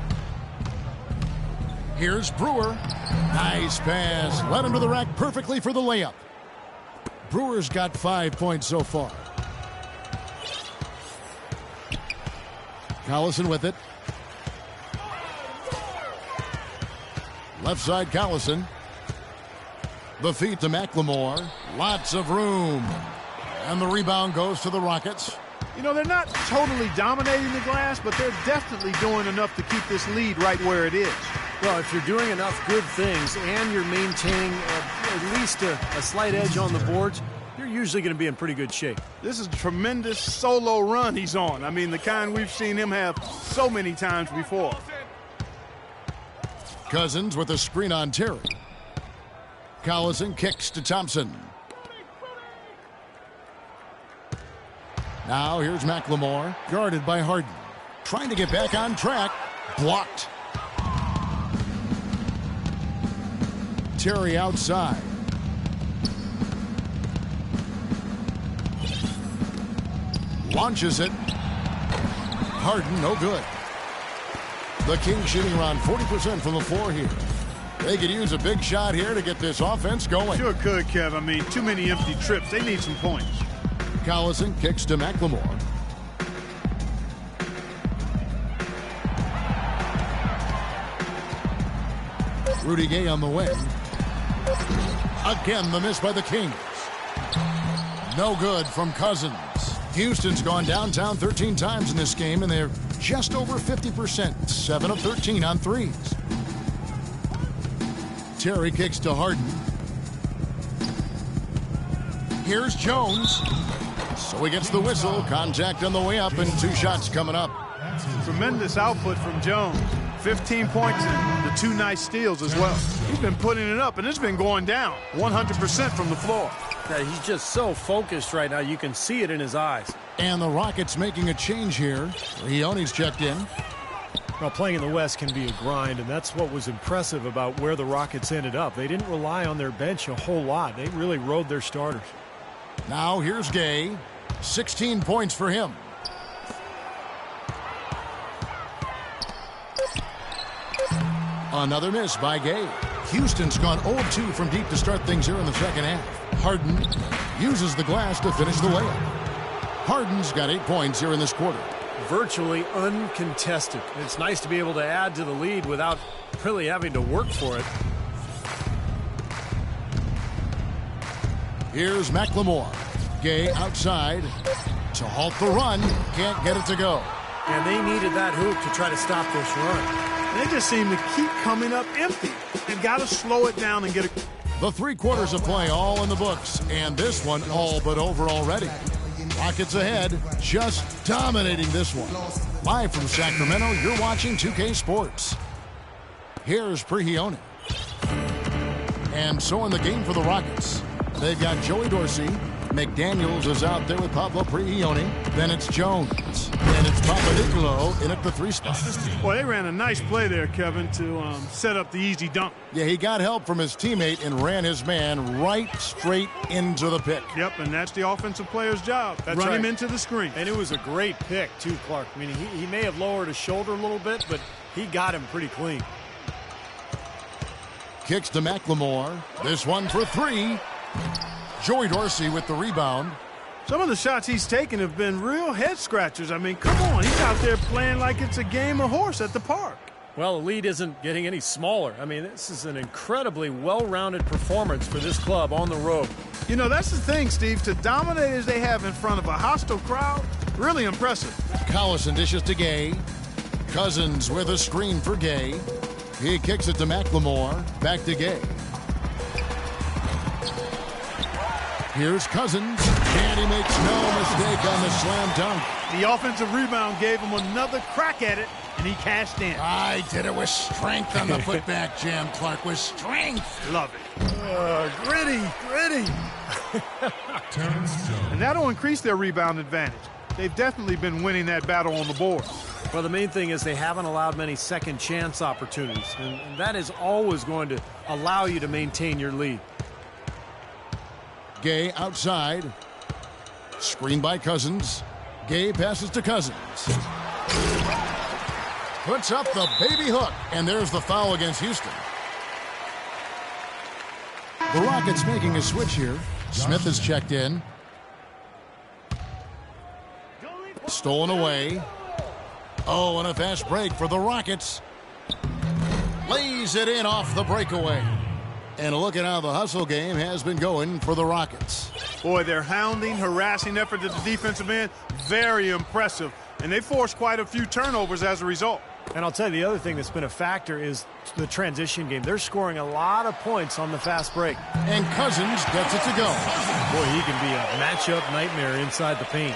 Speaker 3: Here's Brewer. Nice pass. Led him to the rack perfectly for the layup. Brewer's got 5 points so far. Collison with it. Left side Collison. The feed to McLemore. Lots of room. And the rebound goes to the Rockets.
Speaker 5: You know, they're not totally dominating the glass, but they're definitely doing enough to keep this lead right where it is.
Speaker 4: Well, if you're doing enough good things and you're maintaining at least a slight edge on the boards, you're usually going to be in pretty good shape.
Speaker 5: This is a tremendous solo run he's on. I mean, the kind we've seen him have so many times before.
Speaker 3: Cousins with a screen on Terry. Collison kicks to Thompson. Now here's McLemore, guarded by Harden. Trying to get back on track. Blocked. Terry outside. Launches it. Harden, no good. The Kings shooting around 40% from the floor here. They could use a big shot here to get this offense going.
Speaker 5: Sure could, Kev. I mean, too many empty trips. They need some points.
Speaker 3: Collison kicks to McLemore. Rudy Gay on the wing. Again, the miss by the Kings. No good from Cousins. Houston's gone downtown 13 times in this game, and they're just over 50%. 7 of 13 on threes. Terry kicks to Harden. Here's Jones. So he gets the whistle. Contact on the way up, and 2 shots coming up.
Speaker 5: Tremendous output from Jones. 15 points and the 2 nice steals as well. He's been putting it up, and it's been going down 100% from the floor.
Speaker 4: Yeah, he's just so focused right now. You can see it in his eyes.
Speaker 3: And the Rockets making a change here. Rione's checked in.
Speaker 4: Well, playing in the West can be a grind, and that's what was impressive about where the Rockets ended up. They didn't rely on their bench a whole lot. They really rode their starters.
Speaker 3: Now here's Gay. 16 points for him. Another miss by Gay. Houston's gone 0-2 from deep to start things here in the second half. Harden uses the glass to finish the layup. Harden's got 8 points here in this quarter.
Speaker 4: Virtually uncontested. It's nice to be able to add to the lead without really having to work for it.
Speaker 3: Here's McLemore. Gay outside to halt the run. Can't get it to go.
Speaker 4: And they needed that hoop to try to stop this run.
Speaker 5: They just seem to keep coming up empty. They've got to slow it down and get it.
Speaker 3: The 3 quarters of play all in the books, and this one all but over already. Rockets ahead, just dominating this one. Live from Sacramento, you're watching 2K Sports. Here's Prigioni. And so in the game for the Rockets, they've got Joey Dorsey. McDaniels is out there with Pablo Prigioni. Then it's Jones. And it's Papanicolo in at the 3 spot.
Speaker 5: Well, they ran a nice play there, Kevin, to set up the easy dunk.
Speaker 3: Yeah, he got help from his teammate and ran his man right straight into the pick.
Speaker 5: Yep, and that's the offensive player's job. Run him into the screen.
Speaker 4: And it was a great pick, too, Clark. I mean, he may have lowered his shoulder a little bit, but he got him pretty clean.
Speaker 3: Kicks to McLemore. This one for 3. Joey Dorsey with the rebound.
Speaker 5: Some of the shots he's taken have been real head scratchers. I mean, come on. He's out there playing like it's a game of horse at the park.
Speaker 4: Well, the lead isn't getting any smaller. I mean, this is an incredibly well-rounded performance for this club on the road.
Speaker 5: You know, that's the thing, Steve. To dominate as they have in front of a hostile crowd, really impressive.
Speaker 3: Collison dishes to Gay. Cousins with a screen for Gay. He kicks it to McLemore. Back to Gay. Here's Cousins, and he makes no mistake on the slam dunk.
Speaker 5: The offensive rebound gave him another crack at it, and he cashed in.
Speaker 3: I did it with strength on the putback jam, Clark, with strength.
Speaker 5: Love it. Gritty. And that'll increase their rebound advantage. They've definitely been winning that battle on the board.
Speaker 4: Well, the main thing is they haven't allowed many second chance opportunities, and that is always going to allow you to maintain your lead.
Speaker 3: Gay outside. Screen by Cousins. Gay passes to Cousins. Puts up the baby hook, and there's the foul against Houston. The Rockets making a switch here. Smith is checked in. Stolen away. Oh, and a fast break for the Rockets. Lays it in off the breakaway. And look at how the hustle game has been going for the Rockets.
Speaker 5: Boy, their hounding, harassing effort at the defensive end, very impressive. And they forced quite a few turnovers as a result.
Speaker 4: And I'll tell you, the other thing that's been a factor is the transition game. They're scoring a lot of points on the fast break.
Speaker 3: And Cousins gets it to go.
Speaker 4: Boy, he can be a matchup nightmare inside the paint.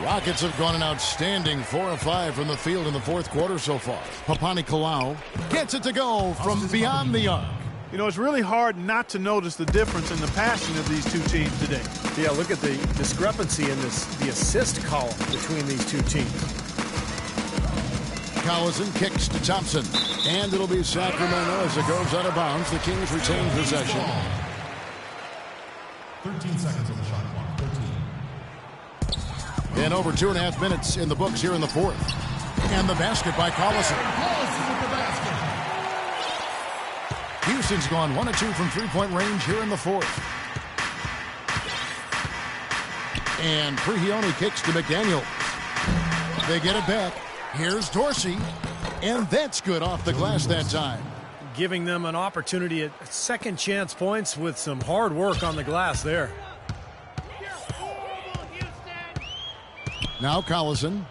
Speaker 3: Rockets have gone an outstanding 4 of 5 from the field in the fourth quarter so far. Papani Kalau gets it to go from beyond the arc.
Speaker 5: You know, it's really hard not to notice the difference in the passing of these two teams today.
Speaker 4: Yeah, look at the discrepancy in the assist column between these two teams.
Speaker 3: Collison kicks to Thompson, and it'll be Sacramento as it goes out of bounds. The Kings retain possession.
Speaker 1: 13 seconds on the shot clock. 13.
Speaker 3: And over 2.5 minutes in the books here in the fourth. And the basket by Collison. Houston's gone 1 of 2 from three-point range here in the fourth. And Prigioni kicks to McDaniel. They get it back. Here's Dorsey. And that's good off the glass that time.
Speaker 4: Giving them an opportunity at second chance points with some hard work on the glass there.
Speaker 3: Now Collison.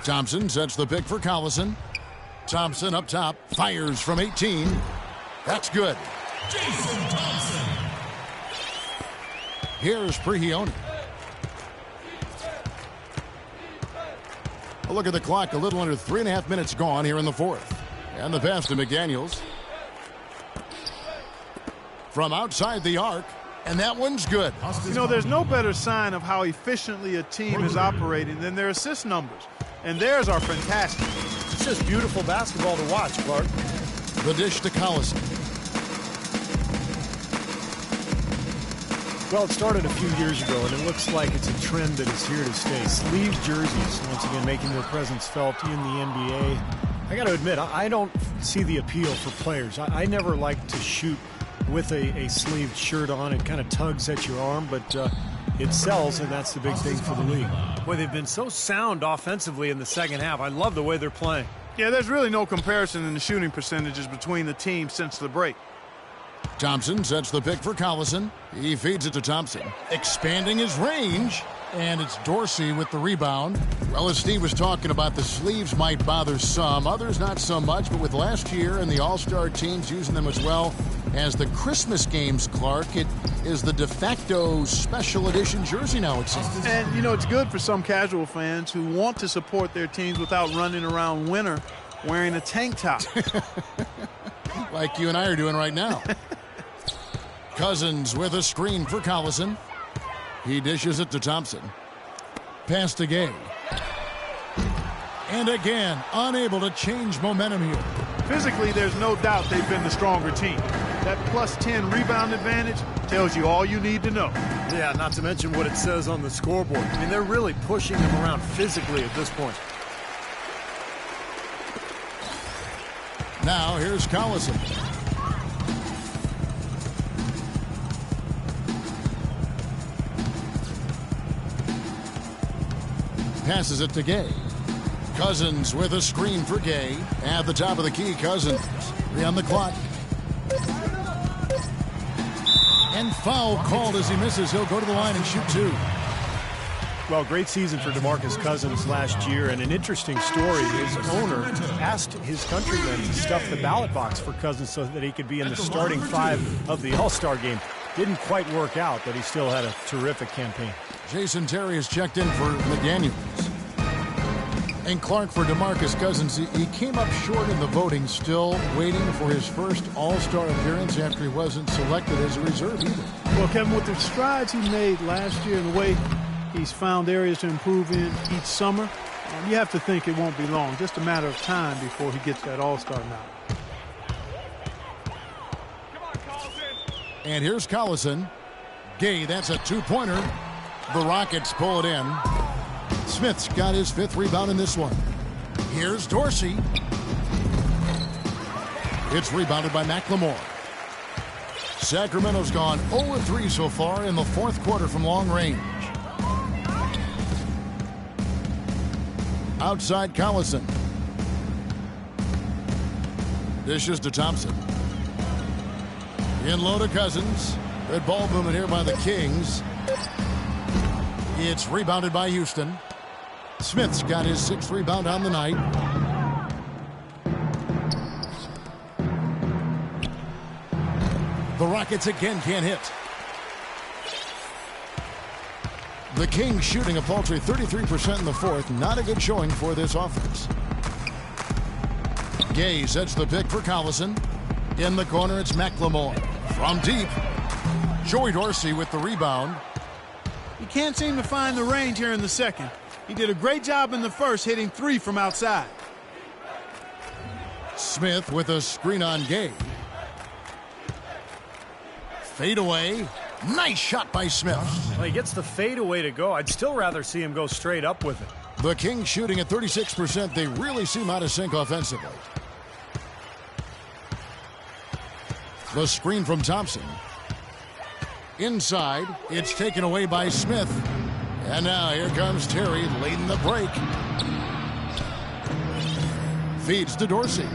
Speaker 3: Thompson sets the pick for Collison. Thompson up top. Fires from 18. That's good.
Speaker 1: Jason Thompson.
Speaker 3: Here's Prigioni. A look at the clock. A little under 3.5 minutes gone here in the fourth. And the pass to McDaniels. From outside the arc. And that one's good.
Speaker 5: You know, there's no better sign of how efficiently a team is operating than their assist numbers. And theirs are fantastic.
Speaker 4: It's just beautiful basketball to watch, Clark.
Speaker 3: The dish to Collison.
Speaker 4: Well, it started a few years ago, and it looks like it's a trend that is here to stay. Sleeve jerseys, once again, making their presence felt in the NBA. I got to admit, I don't see the appeal for players. I never like to shoot with a sleeved shirt on. It kind of tugs at your arm, but it sells, and that's the big thing for the league. Boy, they've been so sound offensively in the second half. I love the way they're playing.
Speaker 5: Yeah, there's really no comparison in the shooting percentages between the teams since the break.
Speaker 3: Thompson sets the pick for Collison. He feeds it to Thompson, expanding his range. And it's Dorsey with the rebound. Well, as Steve was talking about, the sleeves might bother some, others not so much. But with last year and the All-Star teams using them as well as the Christmas games, Clark, it is the de facto special edition jersey now, it seems.
Speaker 5: And, you know, it's good for some casual fans who want to support their teams without running around winter wearing a tank top.
Speaker 3: Like you and I are doing right now. Cousins with a screen for Collison. He dishes it to Thompson. Pass to Gay. And again, unable to change momentum here.
Speaker 5: Physically, there's no doubt they've been the stronger team. That plus 10 rebound advantage tells you all you need to know.
Speaker 4: Yeah, not to mention what it says on the scoreboard. I mean, they're really pushing them around physically at this point.
Speaker 3: Now, here's Collison. Passes it to Gay. Cousins with a screen for Gay. At the top of the key, Cousins. 3 on the clock. And foul called as he misses. He'll go to the line and shoot 2.
Speaker 4: Well, great season for DeMarcus Cousins last year, and an interesting story. His owner asked his countrymen to stuff the ballot box for Cousins so that he could be in the starting 5 of the All-Star game. Didn't quite work out, but he still had a terrific campaign.
Speaker 3: Jason Terry is checked in for McDaniels. And Clark for DeMarcus Cousins. He came up short in the voting, still waiting for his first All-Star appearance after he wasn't selected as a reserve either.
Speaker 5: Well, Kevin, with the strides he made last year and the way he's found areas to improve in each summer, you have to think it won't be long. Just a matter of time before he gets that All-Star nod.
Speaker 3: And here's Collison. Gay, that's a two-pointer. The Rockets pull it in. Smith's got his 5th rebound in this one. Here's Dorsey. It's rebounded by McLemore. Sacramento's gone 0-3 so far in the 4th quarter from long range. Outside Collison. Dishes to Thompson. In low to Cousins. Good ball movement here by the Kings. It's rebounded by Houston. Smith's got his 6th rebound on the night. The Rockets again can't hit. The Kings shooting a paltry 33% in the 4th. Not a good showing for this offense. Gay sets the pick for Collison. In the corner, it's McLemore. From deep, Joey Dorsey with the rebound.
Speaker 5: He can't seem to find the range here in the second. He did a great job in the first, hitting 3 from outside.
Speaker 3: Smith with a screen on Gay. Fade away. Nice shot by Smith.
Speaker 4: Well, he gets the fadeaway to go. I'd still rather see him go straight up with it.
Speaker 3: The Kings shooting at 36%. They really seem out of sync offensively. The screen from Thompson. Inside, it's taken away by Smith. And now here comes Terry leading the break. Feeds to Dorsey.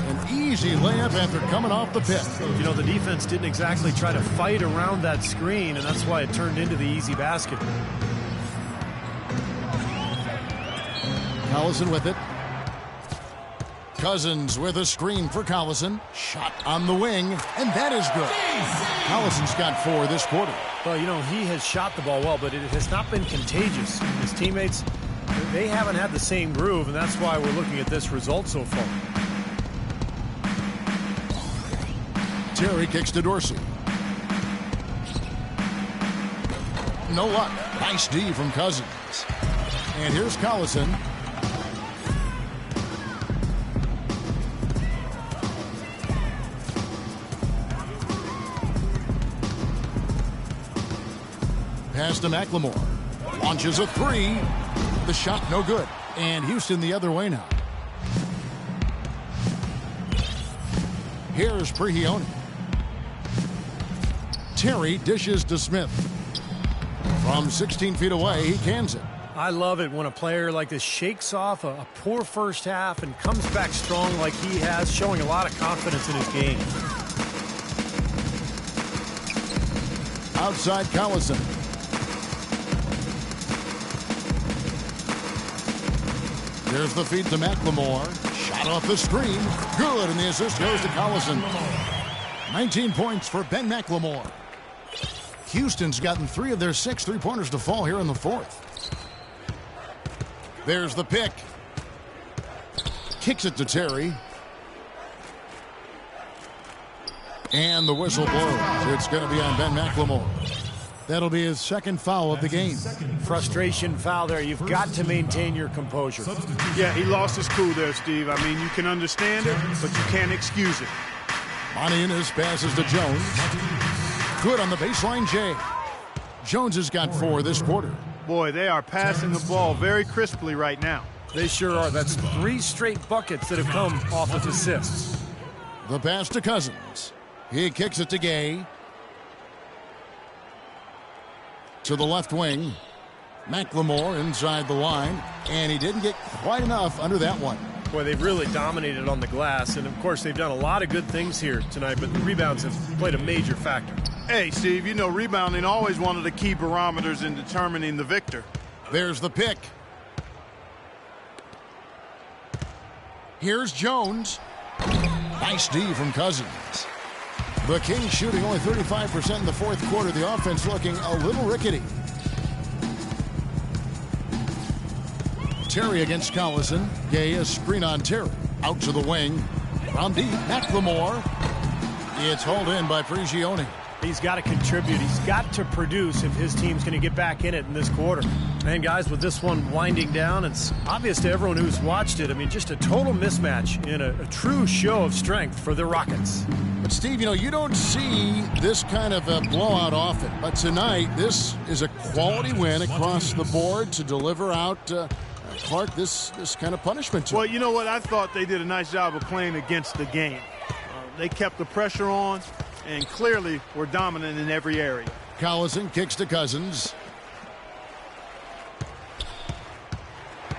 Speaker 3: An easy layup after coming off the pick.
Speaker 4: You know, the defense didn't exactly try to fight around that screen, and that's why it turned into the easy basket.
Speaker 3: Collison with it. Cousins with a screen for Collison. Shot on the wing, and that is good. Collison's got 4 this quarter.
Speaker 4: Well, you know, he has shot the ball well, but it has not been contagious. His teammates, they haven't had the same groove, and that's why we're looking at this result so far.
Speaker 3: Terry kicks to Dorsey. No luck. Nice D from Cousins. And here's Collison. Pass to McLemore. Launches a 3. The shot no good. And Houston the other way now. Here's Prigioni. Terry dishes to Smith. From 16 feet away, he cans it.
Speaker 4: I love it when a player like this shakes off a poor first half and comes back strong like he has, showing a lot of confidence in his game.
Speaker 3: Outside Collison. There's the feed to McLemore. Shot off the screen. Good, and the assist goes to Collison. 19 points for Ben McLemore. Houston's gotten 3 of their 6 three-pointers to fall here in the 4th. There's the pick. Kicks it to Terry. And the whistle blows. It's going to be on Ben McLemore. That'll be his 2nd foul of the game. Frustration foul there. You've got to maintain your composure.
Speaker 5: Yeah, he lost his cool there, Steve. I mean, you can understand it, but you can't excuse it.
Speaker 3: Montianis passes to Jones. Good on the baseline, Jay. Jones has got 4 this quarter.
Speaker 5: Boy, they are passing the ball very crisply right now.
Speaker 4: They sure are. That's 3 straight buckets that have come off of assists.
Speaker 3: The pass to Cousins. He kicks it to Gay. To the left wing. McLemore inside the line. And he didn't get quite enough under that one.
Speaker 4: Boy, they've really dominated on the glass. And, of course, they've done a lot of good things here tonight. But the rebounds have played a major factor.
Speaker 5: Hey, Steve, you know rebounding always one of the key barometers in determining the victor.
Speaker 3: There's the pick. Here's Jones. Nice D from Cousins. The Kings shooting only 35% in the fourth quarter. The offense looking a little rickety. Terry against Collison. Gay, a screen on Terry. Out to the wing. From deep, McLemore. It's hauled in by Prigioni.
Speaker 4: He's got to contribute. He's got to produce if his team's going to get back in it in this quarter. And guys, with this one winding down, it's obvious to everyone who's watched it. I mean, just a total mismatch in a true show of strength for the Rockets.
Speaker 3: But Steve, you know, you don't see this kind of a blowout often. But tonight, this is a quality win across the board to deliver out Clark this kind of punishment.
Speaker 5: Well, you know what? I thought they did a nice job of playing against the game. They kept the pressure on and clearly were dominant in every area.
Speaker 3: Collison kicks to Cousins.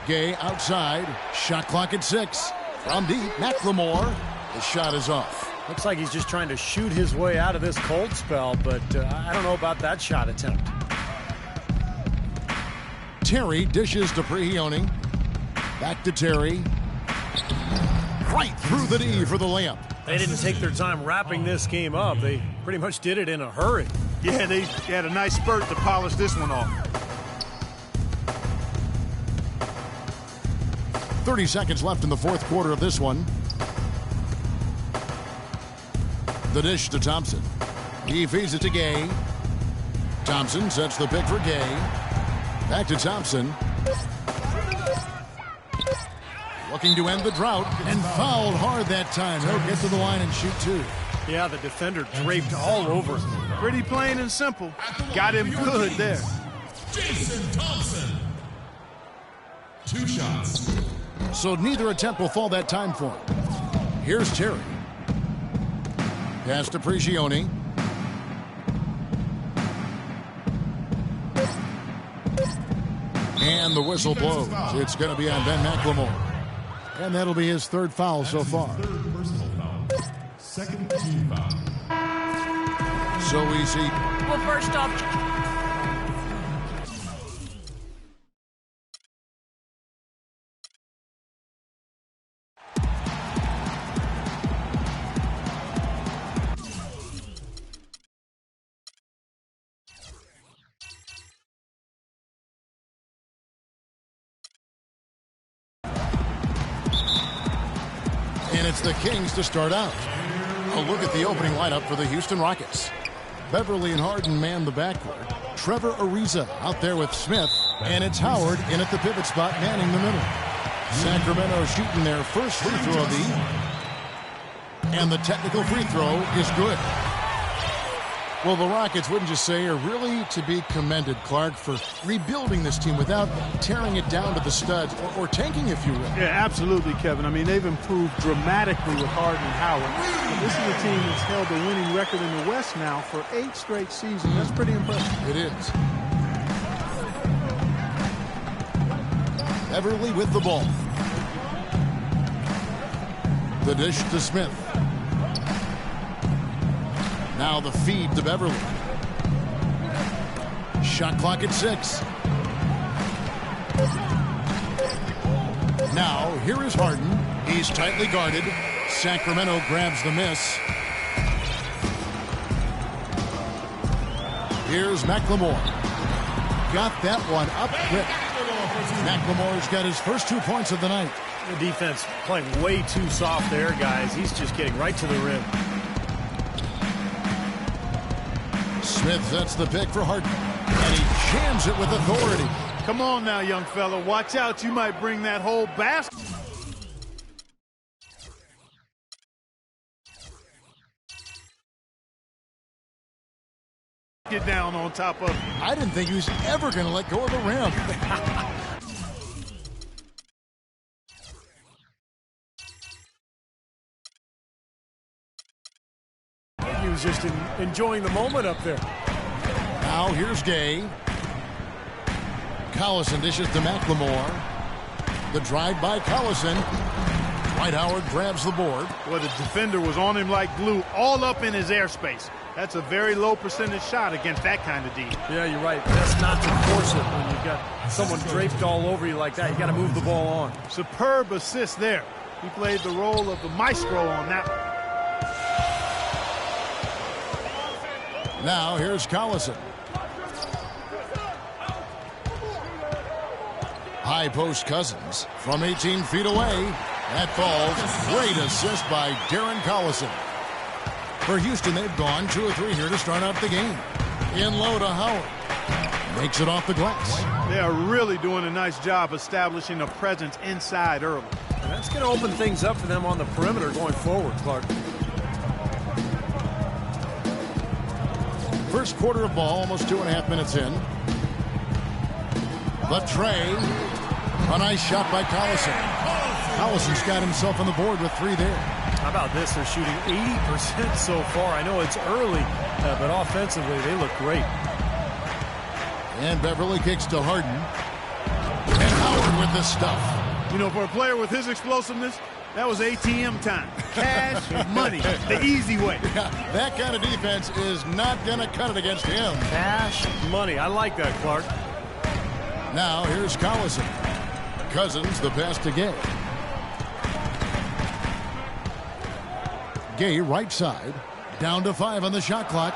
Speaker 3: Gay outside. Shot clock at 6. From deep, McLemore. The shot is off.
Speaker 4: Looks like he's just trying to shoot his way out of this cold spell, but I don't know about that shot attempt.
Speaker 3: Terry dishes to Prigioni. Back to Terry. Right through the D for the layup.
Speaker 4: They didn't take their time wrapping this game up. They pretty much did it in a hurry.
Speaker 5: Yeah, they had a nice spurt to polish this one off.
Speaker 3: 30 seconds left in the fourth quarter of this one. The dish to Thompson. He feeds it to Gay. Thompson sets the pick for Gay. Back to Thompson. Looking to end the drought and fouled hard that time. He'll get to the line and shoot 2.
Speaker 4: Yeah, the defender draped all over him.
Speaker 5: Pretty plain and simple. Got him good there.
Speaker 7: Jason Thompson. 2 shots.
Speaker 3: So neither attempt will fall that time for him. Here's Terry. Pass to Prigioni. And the whistle blows. It's going to be on Ben McLemore. And that'll be his 3rd foul so far.
Speaker 7: 3rd personal foul. 2nd team foul.
Speaker 3: So easy.
Speaker 6: Well, first off,
Speaker 3: And it's the Kings to start out. A look at the opening lineup for the Houston Rockets. Beverly and Harden man the backcourt. Trevor Ariza out there with Smith. And it's Howard in at the pivot spot manning the middle. Sacramento shooting their first free throw of the evening. And the technical free throw is good. Well, the Rockets, wouldn't you say, are really to be commended, Clark, for rebuilding this team without tearing it down to the studs or tanking, if you will.
Speaker 5: Yeah, absolutely, Kevin. I mean, they've improved dramatically with Harden and Howard. And this is a team that's held a winning record in the West now for 8 straight seasons. That's pretty impressive.
Speaker 3: It is. Beverly with the ball. The dish to Smith. Now the feed to Beverly. Shot clock at 6. Now here is Harden. He's tightly guarded. Sacramento grabs the miss. Here's McLemore. Got that one up quick. McLemore's got his first 2 points of the night.
Speaker 4: The defense playing way too soft there, guys. He's just getting right to the rim.
Speaker 3: Smith sets the pick for Harden, and he jams it with authority.
Speaker 5: Come on now, young fella. Watch out. You might bring that whole basket. Get down on top of him.
Speaker 3: I didn't think he was ever going to let go of the rim.
Speaker 4: He was just enjoying the moment up there.
Speaker 3: Now here's Gay. Collison dishes to McLemore. The drive by Collison. Dwight Howard grabs the board.
Speaker 5: Well, the defender was on him like glue, all up in his airspace. That's a very low percentage shot against that kind of D.
Speaker 4: Yeah, you're right. Best not to force it when you've got someone draped all over you like that. You got to move the ball on.
Speaker 5: Superb assist there. He played the role of the maestro on that one.
Speaker 3: Now here's Collison. High post Cousins from 18 feet away. That falls. Great assist by Darren Collison. For Houston, they've gone 2 or 3 here to start out the game. In low to Howard. Makes it off the glass.
Speaker 5: They are really doing a nice job establishing a presence inside early.
Speaker 4: And that's going to open things up for them on the perimeter going forward, Clark.
Speaker 3: First quarter of ball, almost 2.5 minutes in. The tray. A nice shot by Collison. Collison's got himself on the board with 3 there.
Speaker 4: How about this? They're shooting 80% so far. I know it's early, but offensively, they look great.
Speaker 3: And Beverly kicks to Harden. And Howard with the stuff.
Speaker 5: You know, for a player with his explosiveness, that was ATM time. Cash, money, the easy way.
Speaker 3: Yeah, that kind of defense is not going to cut it against him.
Speaker 4: Cash, money. I like that, Clark.
Speaker 3: Now here's Collison. Cousins, the pass to Gay. Gay right side. Down to 5 on the shot clock.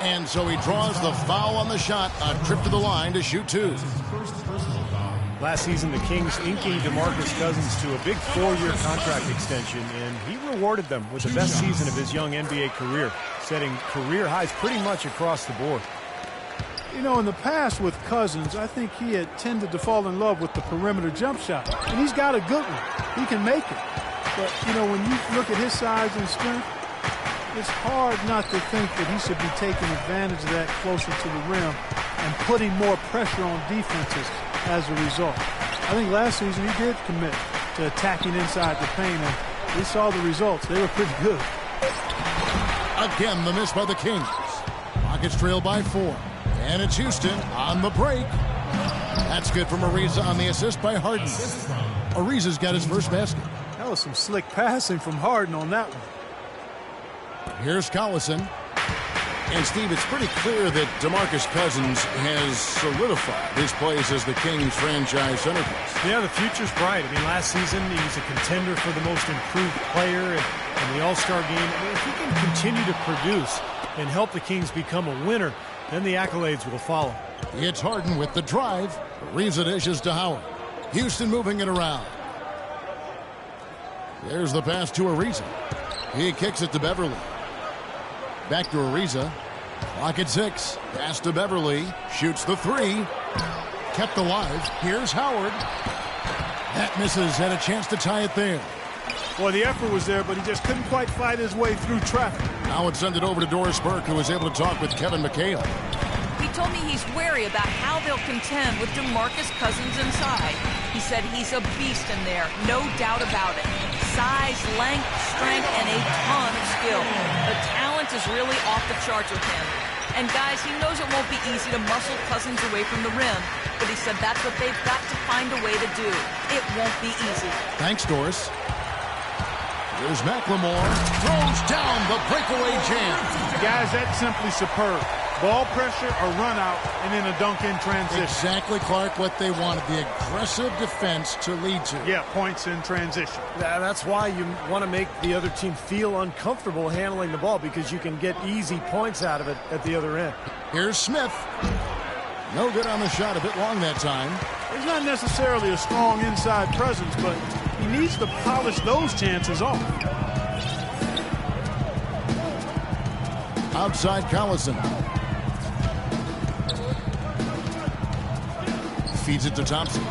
Speaker 3: And so he draws the foul on the shot. A trip to the line to shoot 2.
Speaker 4: Last season, the Kings inking DeMarcus Cousins to a big 4-year contract extension, and he rewarded them with the best season of his young NBA career, setting career highs pretty much across the board.
Speaker 5: You know, in the past with Cousins, I think he had tended to fall in love with the perimeter jump shot. And he's got a good one. He can make it. But, you know, when you look at his size and strength, it's hard not to think that he should be taking advantage of that closer to the rim and putting more pressure on defenses as a result. I think last season he did commit to attacking inside the paint, and we saw the results. They were pretty good.
Speaker 3: Again, the miss by the Kings. Rockets trail by 4. And it's Houston on the break. That's good from Ariza on the assist by Harden. Ariza's got his first basket.
Speaker 5: That was some slick passing from Harden on that one.
Speaker 3: Here's Collison. And, Steve, it's pretty clear that DeMarcus Cousins has solidified his place as the Kings franchise centerpiece.
Speaker 4: Yeah, the future's bright. I mean, last season he was a contender for the most improved player in the All-Star game. I mean, if he can continue to produce and help the Kings become a winner, then the accolades will follow.
Speaker 3: It's Harden with the drive. Ariza dishes to Howard. Houston moving it around. There's the pass to Ariza. He kicks it to Beverly. Back to Ariza. Clock at 6. Pass to Beverly. Shoots the 3. Kept alive. Here's Howard. That misses. Had a chance to tie it there.
Speaker 5: Well, the effort was there, but he just couldn't quite fight his way through traffic.
Speaker 3: Now it's send it over to Doris Burke, who was able to talk with Kevin McHale.
Speaker 6: He told me he's wary about how they'll contend with DeMarcus Cousins inside. He said he's a beast in there, no doubt about it. Size, length, strength, and a ton of skill. The talent is really off the charts with him. And guys, he knows it won't be easy to muscle Cousins away from the rim, but he said that's what they've got to find a way to do. It won't be easy.
Speaker 3: Thanks, Doris. Here's McLemore. Throws down the breakaway jam.
Speaker 5: Guys, that's simply superb. Ball pressure, a run out, and then a dunk in transition.
Speaker 3: Exactly, Clark, what they wanted. The aggressive defense to lead to.
Speaker 5: Yeah, points in transition.
Speaker 4: That's why you want to make the other team feel uncomfortable handling the ball, because you can get easy points out of it at the other end.
Speaker 3: Here's Smith. No good on the shot. A bit long that time.
Speaker 5: He's not necessarily a strong inside presence, but he needs to polish those chances off.
Speaker 3: Outside Collison. Feeds it to Thompson.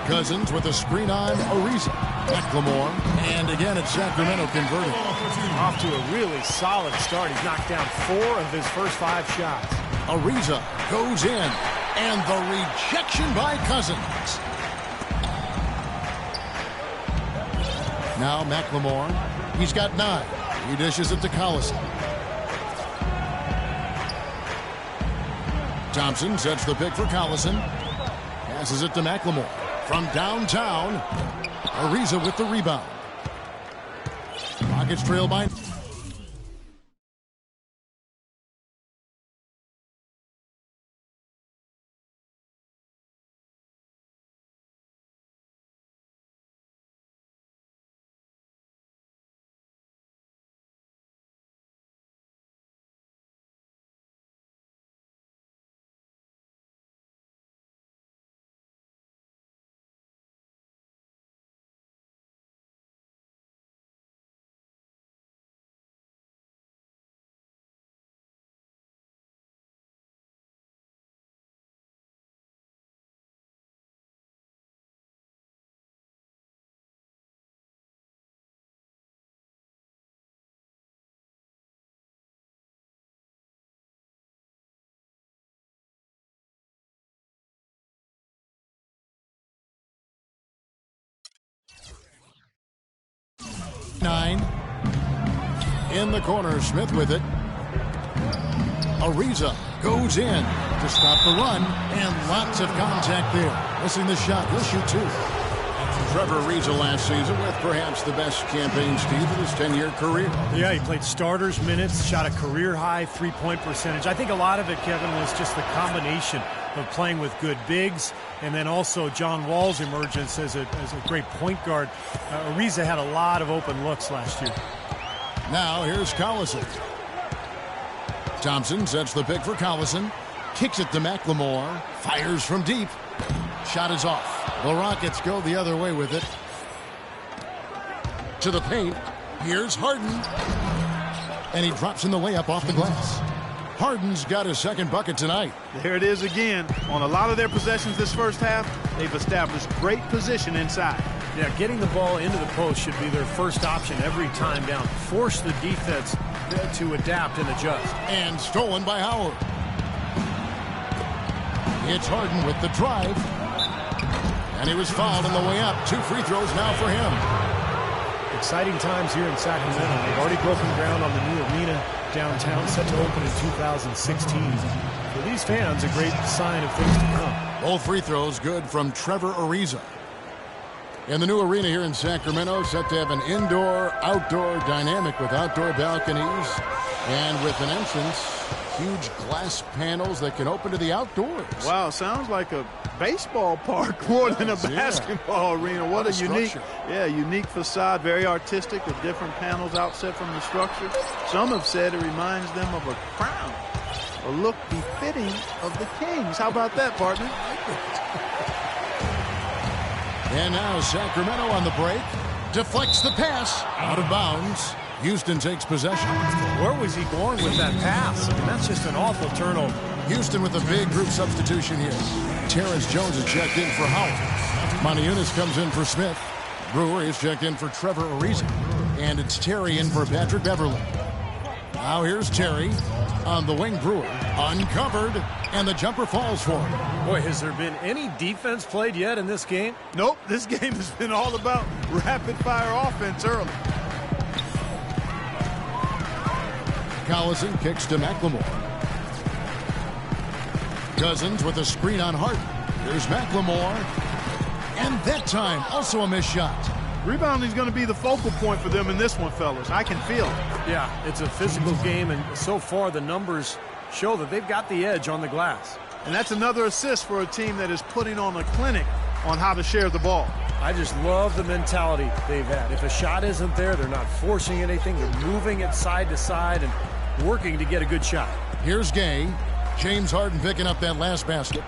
Speaker 3: Cousins with a screen on Ariza. McLemore. And again, it's Sacramento converted.
Speaker 4: Off to a really solid start. He's knocked down 4 of his first 5 shots.
Speaker 3: Ariza goes in. And the rejection by Cousins. Now McLemore. He's got 9. He dishes it to Collison. Thompson sets the pick for Collison. Passes it to McLemore. From downtown, Ariza with the rebound. Rockets trail by... In the corner, Smith with it. Ariza goes in to stop the run, and lots of contact there. Missing the shot. He'll shoot two. Trevor Ariza last season with perhaps the best campaign, Steve, in his 10-year career.
Speaker 4: Yeah, he played starters minutes, shot a career-high three-point percentage. I think a lot of it, Kevin, was just the combination of playing with good bigs and then also John Wall's emergence as a great point guard. Ariza had a lot of open looks last year.
Speaker 3: Now here's Collison. Thompson sets the pick for Collison. Kicks it to McLemore. Fires from deep. Shot is off. The Rockets go the other way with it. To the paint. Here's Harden. And he drops in the layup off the glass. Harden's got his second bucket tonight.
Speaker 5: There it is again. On a lot of their possessions this first half, they've established great position inside.
Speaker 4: Yeah, getting the ball into the post should be their first option every time down. Force the defense to adapt and adjust.
Speaker 3: And stolen by Howard. It's Harden with the drive. And he was fouled on the way up. 2 free throws now for him.
Speaker 4: Exciting times here in Sacramento. They've already broken ground on the new arena downtown, set to open in 2016. For these fans, a great sign of things to come.
Speaker 3: Both free throws good from Trevor Ariza. And the new arena here in Sacramento set to have an indoor-outdoor dynamic with outdoor balconies and with an entrance, huge glass panels that can open to the outdoors.
Speaker 5: Wow, sounds like a baseball park more than a basketball arena. What a unique facade, very artistic with different panels outset from the structure. Some have said it reminds them of a crown, a look befitting of the Kings. How about that, partner?
Speaker 3: And now Sacramento on the break. Deflects the pass. Out of bounds. Houston takes possession.
Speaker 4: Where was he going with that pass? I mean, that's just an awful turnover.
Speaker 3: Houston with a big group substitution here. Terrence Jones is checked in for Howard. Montejunas comes in for Smith. Brewer is checked in for Trevor Ariza. And it's Terry in for Patrick Beverly. Now here's Terry on the wing. Brewer uncovered, and the jumper falls for him.
Speaker 4: Boy, has there been any defense played yet in this game?
Speaker 5: Nope, this game has been all about rapid-fire offense early.
Speaker 3: Collison kicks to McLemore. Cousins with a screen on Harden. Here's McLemore. And that time, also a missed shot.
Speaker 5: Rebounding is going to be the focal point for them in this one, fellas. I can feel it.
Speaker 4: Yeah, it's a physical game, and so far the numbers show that they've got the edge on the glass.
Speaker 5: And that's another assist for a team that is putting on a clinic on how to share the ball.
Speaker 4: I just love the mentality they've had. If a shot isn't there, they're not forcing anything. They're moving it side to side and working to get a good shot.
Speaker 3: Here's Gay. James Harden picking up that last basket.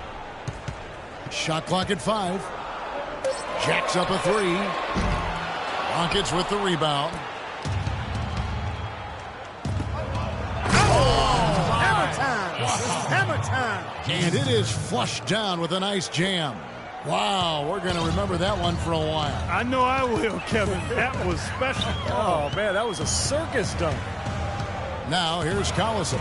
Speaker 3: Shot clock at 5. Jacks up a 3. Rockets with the rebound.
Speaker 5: Hammer time! Hammer time!
Speaker 3: And it is flushed down with a nice jam. Wow, we're going to remember that one for a while.
Speaker 5: I know I will, Kevin. That was special.
Speaker 4: Oh, man, that was a circus dunk.
Speaker 3: Now here's Collison.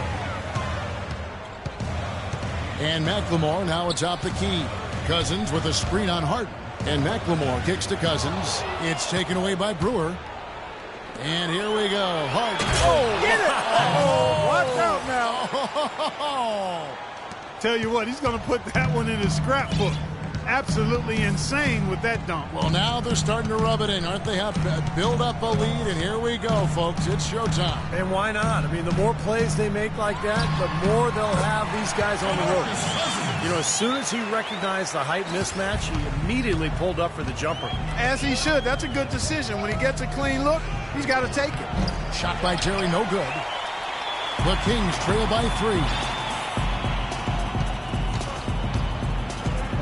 Speaker 3: And McLemore, now it's out the key. Cousins with a screen on Harden. And McLemore kicks to Cousins. It's taken away by Brewer. And here we go. Harden.
Speaker 5: Oh, get it! Oh, watch out now. Tell you what, he's going to put that one in his scrapbook. absolutely insane with that dunk.
Speaker 3: Well, now they're starting to rub it in, aren't they? Have build up a lead, and here we go, folks. It's showtime.
Speaker 4: And why not? I mean, the more plays they make like that, the more they'll have these guys on the ropes. You know, as soon as he recognized the height mismatch, he immediately pulled up for the jumper.
Speaker 5: As he should. That's a good decision. When he gets a clean look, he's got to take it.
Speaker 3: Shot by Terry, no good. The Kings trail by 3.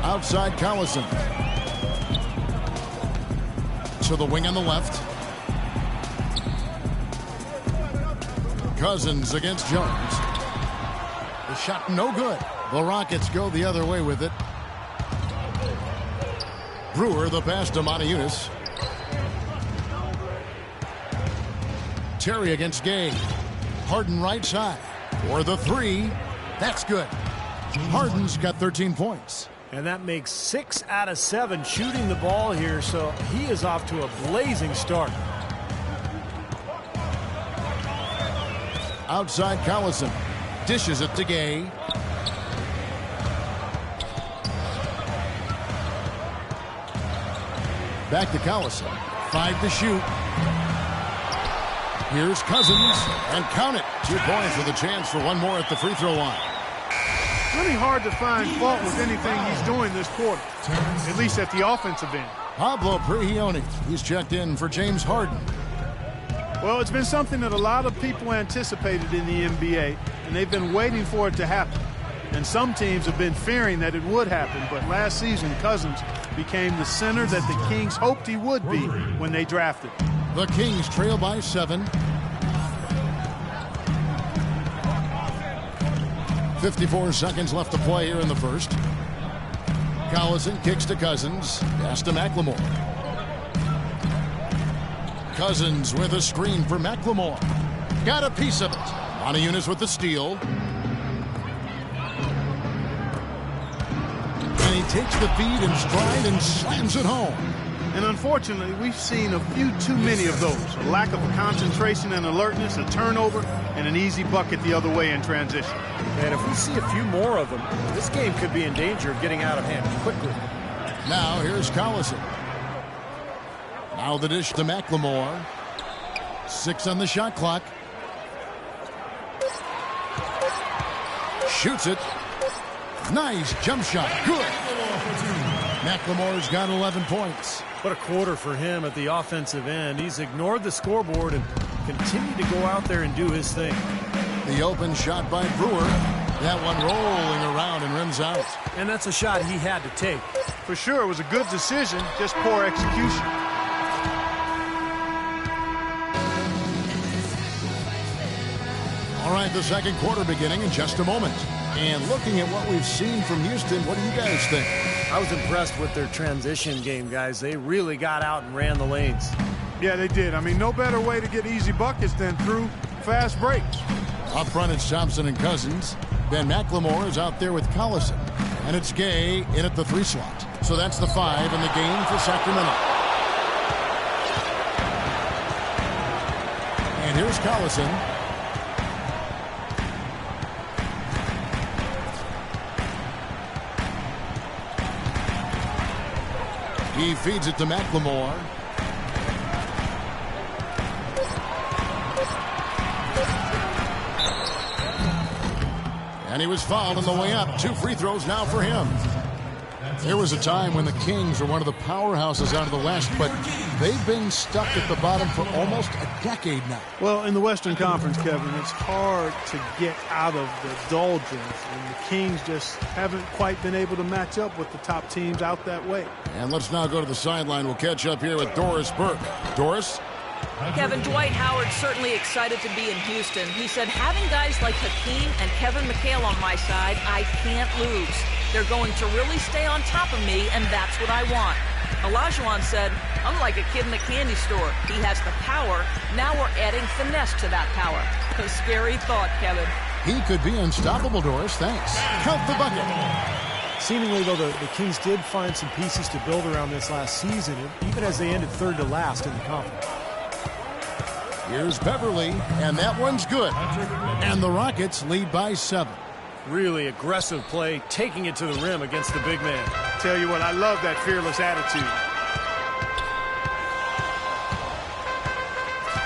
Speaker 3: Outside Collison. To the wing on the left. Cousins against Jones. The shot no good. The Rockets go the other way with it. Brewer the pass to Matajunas. Terry against Gay. Harden right side. For the 3. That's good. Harden's got 13 points.
Speaker 4: And that makes 6 out of 7 shooting the ball here, so he is off to a blazing start.
Speaker 3: Outside Collison. Dishes it to Gay. Back to Collison. 5 to shoot. Here's Cousins. And count it. 2 points with a chance for one more at the free throw line.
Speaker 5: Really hard to find fault with anything he's doing this quarter, at least at the offensive end.
Speaker 3: Pablo Prigioni. He's checked in for James Harden.
Speaker 5: Well, it's been something that a lot of people anticipated in the NBA, and they've been waiting for it to happen. And some teams have been fearing that it would happen, but last season, Cousins became the center that the Kings hoped he would be when they drafted.
Speaker 3: The Kings trail by 7. 54 seconds left to play here in the first. Collison kicks to Cousins. Pass to McLemore. Cousins with a screen for McLemore. Got a piece of it. Matajunas with the steal. And he takes the feed in stride and slams it home.
Speaker 5: And unfortunately, we've seen a few too many of those. A lack of concentration and alertness, a turnover, and an easy bucket the other way in transition.
Speaker 4: And if we see a few more of them, this game could be in danger of getting out of hand quickly.
Speaker 3: Now here's Collison. Now the dish to McLemore. 6 on the shot clock. Shoots it. Nice jump shot. Good. McLemore's got 11 points.
Speaker 4: What a quarter for him at the offensive end. He's ignored the scoreboard and continued to go out there and do his thing.
Speaker 3: The open shot by Brewer. That one rolling around and rims out.
Speaker 4: And that's a shot he had to take.
Speaker 5: For sure, it was a good decision, just poor execution.
Speaker 3: All right, the second quarter beginning in just a moment. And looking at what we've seen from Houston, what do you guys think?
Speaker 4: I was impressed with their transition game, guys. They really got out and ran the lanes.
Speaker 5: Yeah, they did. I mean, no better way to get easy buckets than through fast breaks.
Speaker 3: Up front, it's Thompson and Cousins. Ben McLemore is out there with Collison. And it's Gay in at the 3 slot. So that's the 5 in the game for Sacramento. And here's Collison. He feeds it to McLemore. And he was fouled on the way up. 2 free throws now for him. There was a time when the Kings were one of the powerhouses out of the West, but they've been stuck at the bottom for almost a decade now.
Speaker 5: Well, in the Western Conference, Kevin, it's hard to get out of the doldrums, and the Kings just haven't quite been able to match up with the top teams out that way.
Speaker 3: And let's now go to the sideline. We'll catch up here with Doris Burke. Doris?
Speaker 6: Kevin, Dwight Howard certainly excited to be in Houston. He said, having guys like Hakeem and Kevin McHale on my side, I can't lose. They're going to really stay on top of me, and that's what I want. Olajuwon said, I'm like a kid in a candy store. He has the power. Now we're adding finesse to that power. A scary thought, Kevin.
Speaker 3: He could be unstoppable, Doris. Thanks. Count the bucket.
Speaker 4: Seemingly, though, the Kings did find some pieces to build around this last season, even as they ended 3rd to last in the conference.
Speaker 3: Here's Beverly, and that one's good. And the Rockets lead by 7.
Speaker 4: Really aggressive play, taking it to the rim against the big man.
Speaker 5: tell you what, I love that fearless attitude.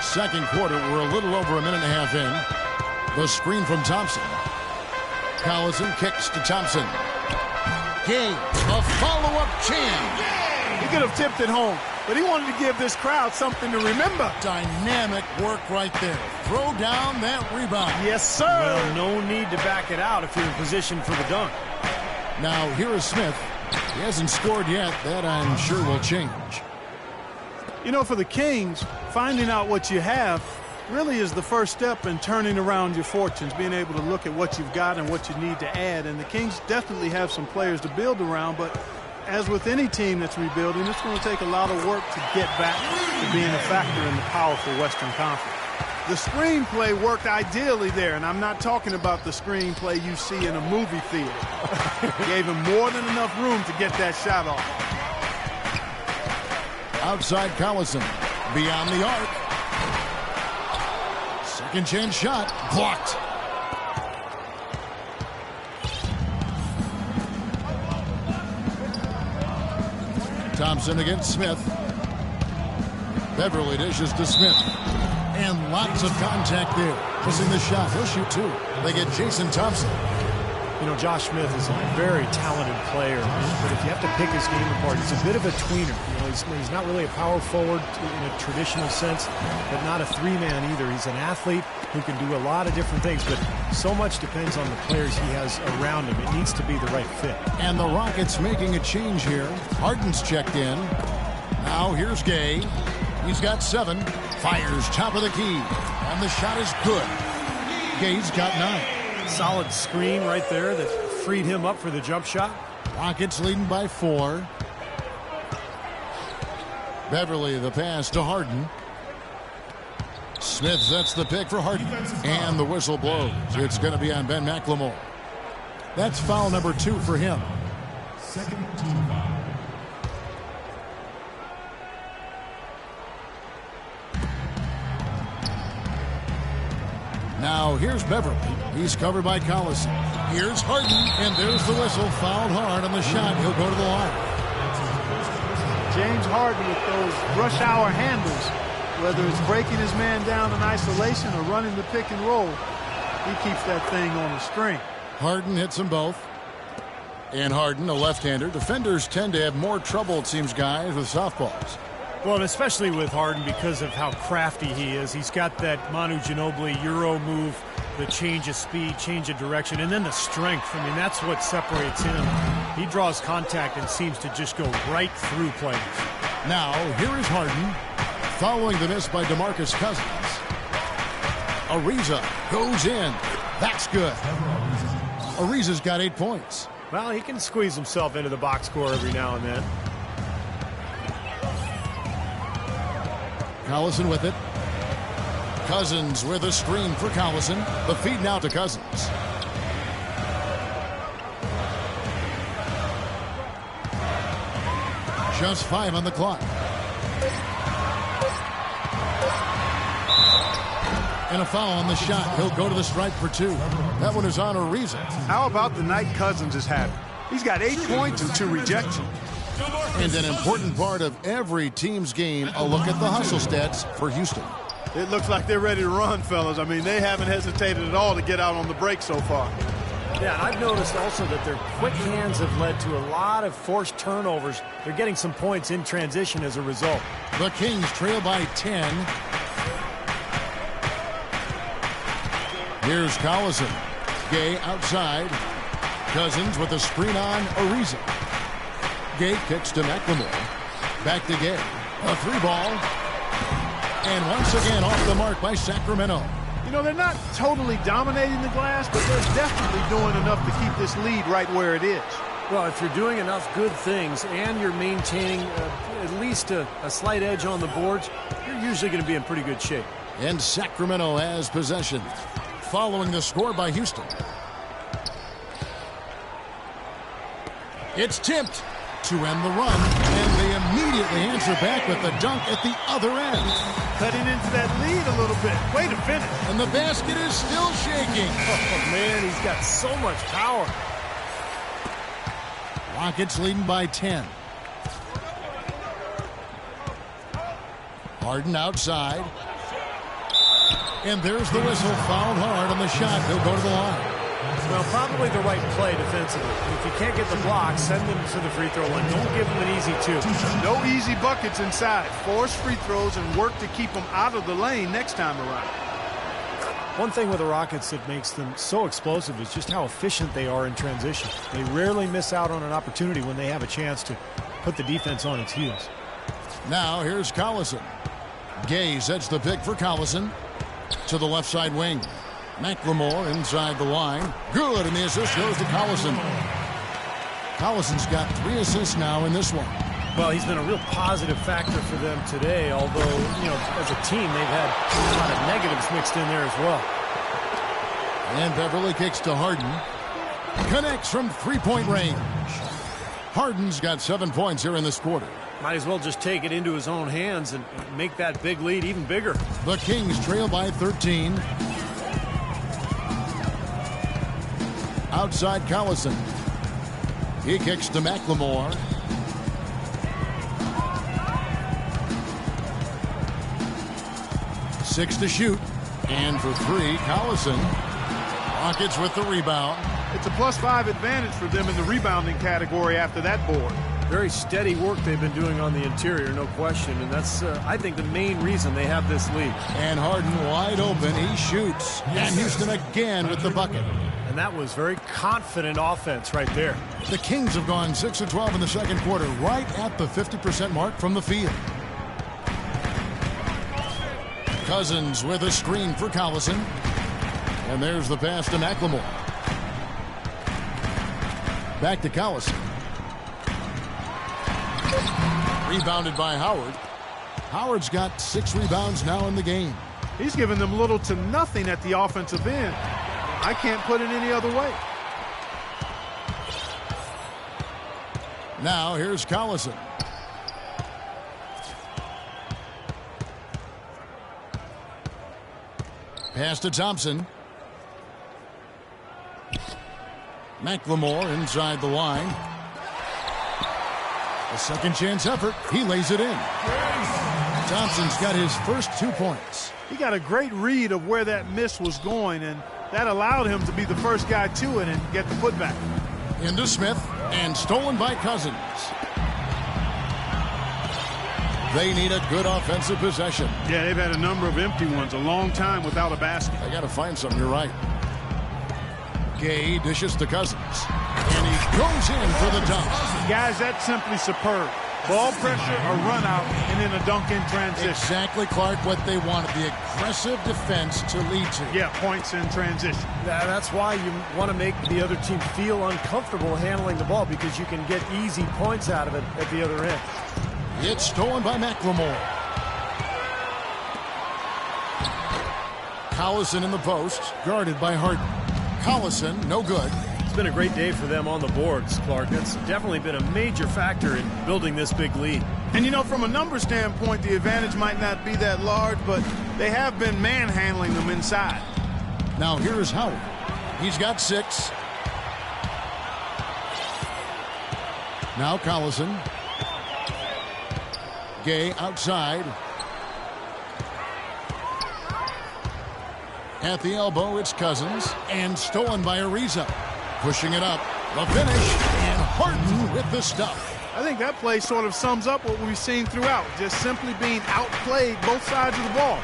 Speaker 3: Second quarter, we're a little over a minute and a half in. The screen from Thompson. Collison kicks to Thompson. Gay, a follow-up jam.
Speaker 5: He could have tipped it home, but he wanted to give this crowd something to remember.
Speaker 3: Dynamic work right there. Throw down that rebound.
Speaker 5: Yes, sir.
Speaker 4: Well, no need to back it out if you're in position for the dunk.
Speaker 3: Now, here is Smith. He hasn't scored yet. That, I'm sure, will change.
Speaker 5: You know, for the Kings, finding out what you have really is the first step in turning around your fortunes, being able to look at what you've got and what you need to add. And the Kings definitely have some players to build around, but as with any team that's rebuilding, it's going to take a lot of work to get back to being a factor in the powerful Western Conference. The screenplay worked ideally there, and I'm not talking about the screenplay you see in a movie theater. Gave him more than enough room to get that shot off.
Speaker 3: Outside Collison, beyond the arc. Second chance shot, blocked. Thompson against Smith. Beverly dishes to Smith. And lots of contact there. Missing the shot. He'll shoot two. They get Jason Thompson.
Speaker 4: You know, Josh Smith is a very talented player, but if you have to pick his game apart, he's a bit of a tweener. You know, he's not really a power forward in a traditional sense, but not a three-man either. He's an athlete who can do a lot of different things, but so much depends on the players he has around him. It needs to be the right fit.
Speaker 3: And the Rockets making a change here. Harden's checked in. Now here's Gay. He's got 7. Fires top of the key. And the shot is good. Gay's got 9.
Speaker 4: Solid screen right there that freed him up for the jump shot.
Speaker 3: Rockets leading by 4. Beverly the pass to Harden. Smith sets the pick for Harden. And the whistle blows. It's going to be on Ben McLemore. That's foul number 2 for him.
Speaker 7: Second team foul.
Speaker 3: Now here's Beverly. He's covered by Collison. Here's Harden, and there's the whistle. Fouled hard on the shot. He'll go to the line.
Speaker 5: James Harden with those rush hour handles, whether it's breaking his man down in isolation or running the pick and roll, he keeps that thing on the string.
Speaker 3: Harden hits them both. And Harden, a left-hander. Defenders tend to have more trouble, it seems, guys, with softballs.
Speaker 4: Well, and especially with Harden because of how crafty he is. He's got that Manu Ginobili Euro move, the change of speed, change of direction, and then the strength. I mean, that's what separates him. He draws contact and seems to just go right through players.
Speaker 3: Now, here is Harden, following the miss by DeMarcus Cousins. Ariza goes in. That's good. Ariza's got 8 points.
Speaker 4: Well, he can squeeze himself into the box score every now and then.
Speaker 3: Collison with it. Cousins with a screen for Collison. The feed now to Cousins. Just 5 on the clock. And a foul on the shot. He'll go to the stripe for 2. That one is on Ariza.
Speaker 5: How about the night Cousins is having? He's got 8 points and 2 rejections.
Speaker 3: And an important part of every team's game, a look at the hustle stats for Houston.
Speaker 5: It looks like they're ready to run, fellas. I mean, they haven't hesitated at all to get out on the break so far.
Speaker 4: Yeah, and I've noticed also that their quick hands have led to a lot of forced turnovers. They're getting some points in transition as a result.
Speaker 3: The Kings trail by 10. Here's Collison. Gay outside. Cousins with a screen on Ariza. Gay kicks to McLemore. Back to Gay. A 3-ball. And once again off the mark by Sacramento.
Speaker 5: You know, they're not totally dominating the glass, but they're definitely doing enough to keep this lead right where it is.
Speaker 4: Well, if you're doing enough good things and you're maintaining at least a slight edge on the boards, you're usually going to be in pretty good shape.
Speaker 3: And Sacramento has possession. Following the score by Houston. It's tipped to end the run, and they immediately answer back with the dunk at the other end.
Speaker 5: Cutting into that lead a little bit. Way to finish.
Speaker 3: And the basket is still shaking.
Speaker 4: Oh, man, he's got so much power.
Speaker 3: Rockets leading by 10. Harden outside. And there's the whistle. Fouled hard on the shot. He'll go to the line.
Speaker 4: Well, probably the right play defensively. If you can't get the block, send them to the free throw line. Don't give them an easy two.
Speaker 5: No easy buckets inside. Force free throws and work to keep them out of the lane next time around.
Speaker 4: One thing with the Rockets that makes them so explosive is just how efficient they are in transition. They rarely miss out on an opportunity when they have a chance to put the defense on its heels.
Speaker 3: Now here's Collison. Gay sets the pick for Collison. To the left side wing. McLemore inside the line. Good, and the assist goes to Collison. Collison's got 3 assists now in this one.
Speaker 4: Well, he's been a real positive factor for them today, although, as a team, they've had a lot of negatives mixed in there as well.
Speaker 3: And Beverly kicks to Harden. Connects from three-point range. Harden's got 7 points here in this quarter.
Speaker 4: Might as well just take it into his own hands and make that big lead even bigger.
Speaker 3: The Kings trail by 13. Outside Collison. He kicks to McLemore. Six to shoot. And for 3, Collison. Rockets with the rebound.
Speaker 5: It's a +5 advantage for them in the rebounding category after that board.
Speaker 4: Very steady work they've been doing on the interior, no question. And that's, I think, the main reason they have this lead.
Speaker 3: And Harden wide open. He shoots. And Houston again with the bucket.
Speaker 4: And that was very confident offense right there.
Speaker 3: The Kings have gone 6 of 12 in the second quarter, right at the 50% mark from the field. Cousins with a screen for Collison. And there's the pass to McLemore. Back to Collison. Rebounded by Howard. Howard's got 6 rebounds now in the game.
Speaker 5: He's given them little to nothing at the offensive end. I can't put it any other way.
Speaker 3: Now here's Collison. Pass to Thompson. McLemore inside the line. A second chance effort. He lays it in. Thompson's got his first 2 points.
Speaker 5: He got a great read of where that miss was going, and that allowed him to be the first guy to it and get the putback.
Speaker 3: Into Smith, and stolen by Cousins. They need a good offensive possession.
Speaker 5: Yeah, they've had a number of empty ones, a long time without a basket.
Speaker 3: They got to find something, you're right. Gay dishes to Cousins. And he goes in for the dunk.
Speaker 5: Guys, that's simply superb. Ball pressure, a run out, and then a dunk in transition.
Speaker 3: Exactly, Clark, what they wanted. The aggressive defense to lead to.
Speaker 5: Yeah, points in transition.
Speaker 4: That's why you want to make the other team feel uncomfortable handling the ball, because you can get easy points out of it at the other end.
Speaker 3: It's stolen by McLemore. Collison in the post, guarded by Harden. Collison, no good.
Speaker 4: It's been a great day for them on the boards, Clark. That's definitely been a major factor in building this big lead.
Speaker 5: And, from a number standpoint, the advantage might not be that large, but they have been manhandling them inside.
Speaker 3: Now here's Howard. He's got 6. Now Collison. Gay outside. At the elbow, it's Cousins. And stolen by Ariza. Pushing it up. The finish. And Harden with the stuff.
Speaker 5: I think that play sort of sums up what we've seen throughout. Just simply being outplayed both sides of the ball.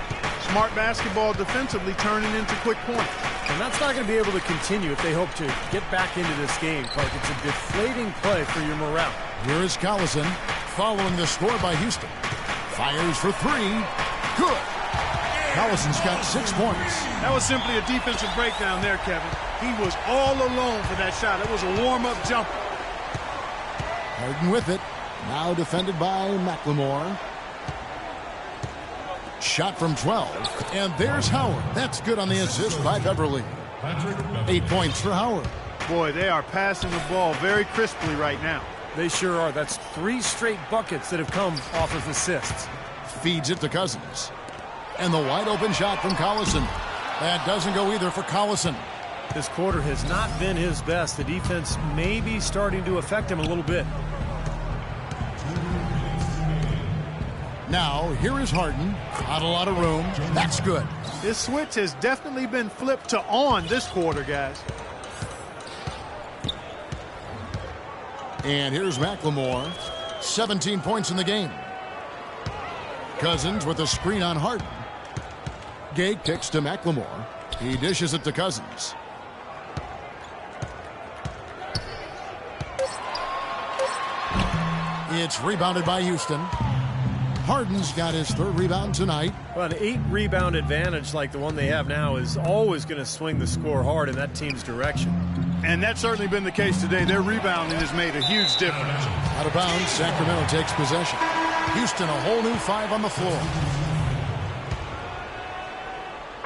Speaker 5: Smart basketball defensively turning into quick points.
Speaker 4: And that's not going to be able to continue if they hope to get back into this game, Clark. It's a deflating play for your morale.
Speaker 3: Here is Collison following the score by Houston. Fires for 3. Good. Collison's got 6 points.
Speaker 5: That was simply a defensive breakdown there, Kevin. He was all alone for that shot. It was a warm-up jumper.
Speaker 3: Harden with it. Now defended by McLemore. Shot from 12. And there's Howard. That's good on the assist by Beverly. 8 points for Howard.
Speaker 5: Boy, they are passing the ball very crisply right now.
Speaker 4: They sure are. That's 3 straight buckets that have come off of assists.
Speaker 3: Feeds it to Cousins. And the wide open shot from Collison. That doesn't go either for Collison.
Speaker 4: This quarter has not been his best. The defense may be starting to affect him a little bit.
Speaker 3: Now, here is Harden. Not a lot of room. That's good.
Speaker 5: This switch has definitely been flipped to on this quarter, guys.
Speaker 3: And here's McLemore. 17 points in the game. Cousins with a screen on Harden. Gay kicks to McLemore. He dishes it to Cousins. It's rebounded by Houston. Harden's got his third rebound tonight.
Speaker 4: Well, an 8-rebound advantage like the one they have now is always going to swing the score hard in that team's direction.
Speaker 5: And that's certainly been the case today. Their rebounding has made a huge difference.
Speaker 3: Out of bounds, Sacramento takes possession. Houston, a whole new 5 on the floor.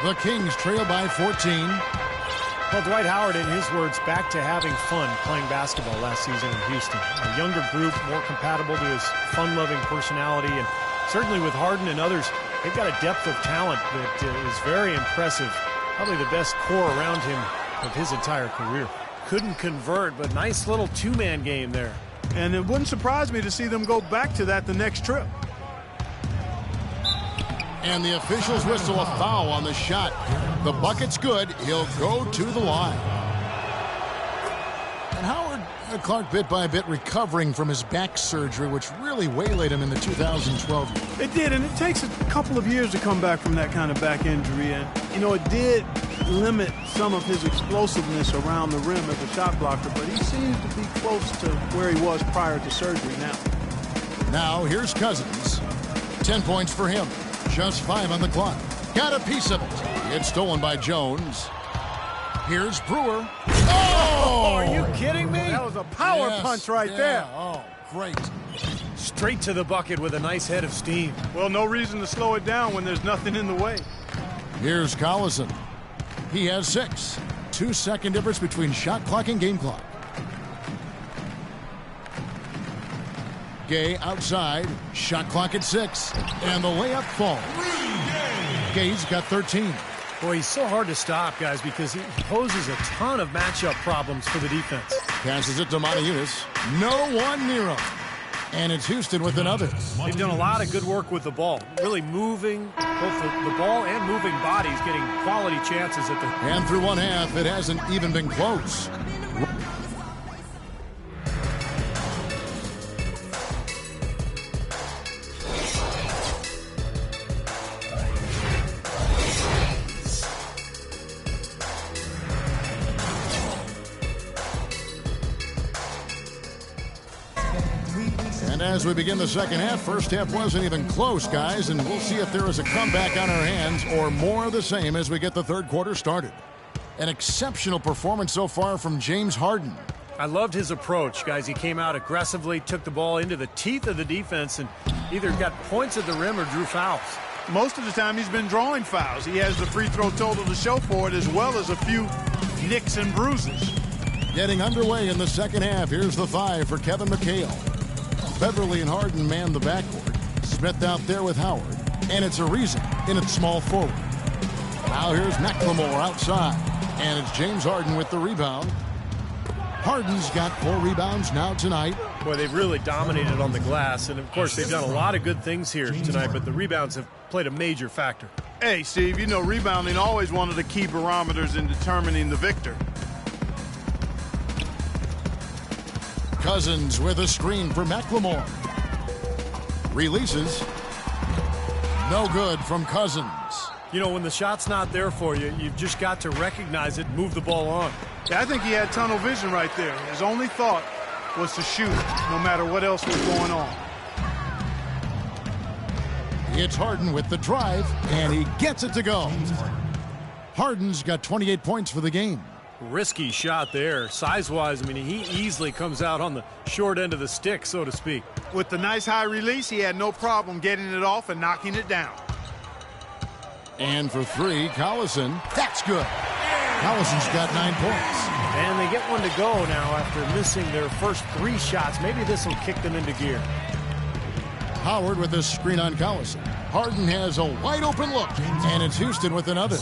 Speaker 3: The Kings trail by 14.
Speaker 4: Well, Dwight Howard, in his words, back to having fun playing basketball last season in Houston. A younger group, more compatible to his fun-loving personality, and certainly with Harden and others, they've got a depth of talent that is very impressive. Probably the best core around him of his entire career. Couldn't convert, but nice little two-man game there.
Speaker 5: And it wouldn't surprise me to see them go back to that the next trip.
Speaker 3: And the officials whistle a foul on the shot. The bucket's good. He'll go to the line. And Howard, Clark, bit by bit recovering from his back surgery, which really waylaid him in the 2012 year.
Speaker 5: It did, and it takes a couple of years to come back from that kind of back injury. And, you know, it did limit some of his explosiveness around the rim as a shot blocker, but he seems to be close to where he was prior to surgery now.
Speaker 3: Now, here's Cousins. 10 points for him. Just 5 on the clock. Got a piece of it. It's stolen by Jones. Here's Brewer. Oh!
Speaker 4: Are you kidding me?
Speaker 5: That was a power punch right there.
Speaker 3: Oh, great.
Speaker 4: Straight to the bucket with a nice head of steam.
Speaker 5: Well, no reason to slow it down when there's nothing in the way.
Speaker 3: Here's Collison. He has 6. 2-second difference between shot clock and game clock. Gay outside. Shot clock at 6. And the layup falls. Gay's got 13.
Speaker 4: Boy, he's so hard to stop, guys, because he poses a ton of matchup problems for the defense.
Speaker 3: Passes it to Montejunas. No one near him. And it's Houston with another.
Speaker 4: They've done a lot of good work with the ball. Really moving both the ball and moving bodies, getting quality chances at the...
Speaker 3: And through one half, it hasn't even been close. And as we begin the second half, first half wasn't even close, guys, and we'll see if there is a comeback on our hands or more of the same as we get the third quarter started. An exceptional performance so far from James Harden.
Speaker 4: I loved his approach, guys. He came out aggressively, took the ball into the teeth of the defense, and either got points at the rim or drew fouls.
Speaker 5: Most of the time he's been drawing fouls. He has the free throw total to show for it, as well as a few nicks and bruises.
Speaker 3: Getting underway in the second half. Here's the 5 for Kevin McHale. Beverly and Harden man the backcourt. Smith out there with Howard. And it's Ariza in at small forward. Now here's McLemore outside. And it's James Harden with the rebound. Harden's got 4 rebounds now tonight.
Speaker 4: Boy, they've really dominated on the glass. And, of course, they've done a lot of good things here tonight, but the rebounds have played a major factor.
Speaker 5: Hey, Steve, you know rebounding always one of the key barometers in determining the victor.
Speaker 3: Cousins with a screen for McLemore. Releases. No good from Cousins.
Speaker 4: You know, when the shot's not there for you, you've just got to recognize it and move the ball on.
Speaker 5: Yeah, I think he had tunnel vision right there. His only thought was to shoot, no matter what else was going on.
Speaker 3: It's Harden with the drive, and he gets it to go. Harden's got 28 points for the game.
Speaker 4: Risky shot there. Size-wise, I mean, he easily comes out on the short end of the stick, so to speak.
Speaker 5: With the nice high release, he had no problem getting it off and knocking it down.
Speaker 3: And for 3, Collison. That's good. Collison's got 9 points.
Speaker 4: And they get one to go now after missing their first 3 shots. Maybe this will kick them into gear.
Speaker 3: Howard with a screen on Collison. Harden has a wide open look, and it's Houston with another.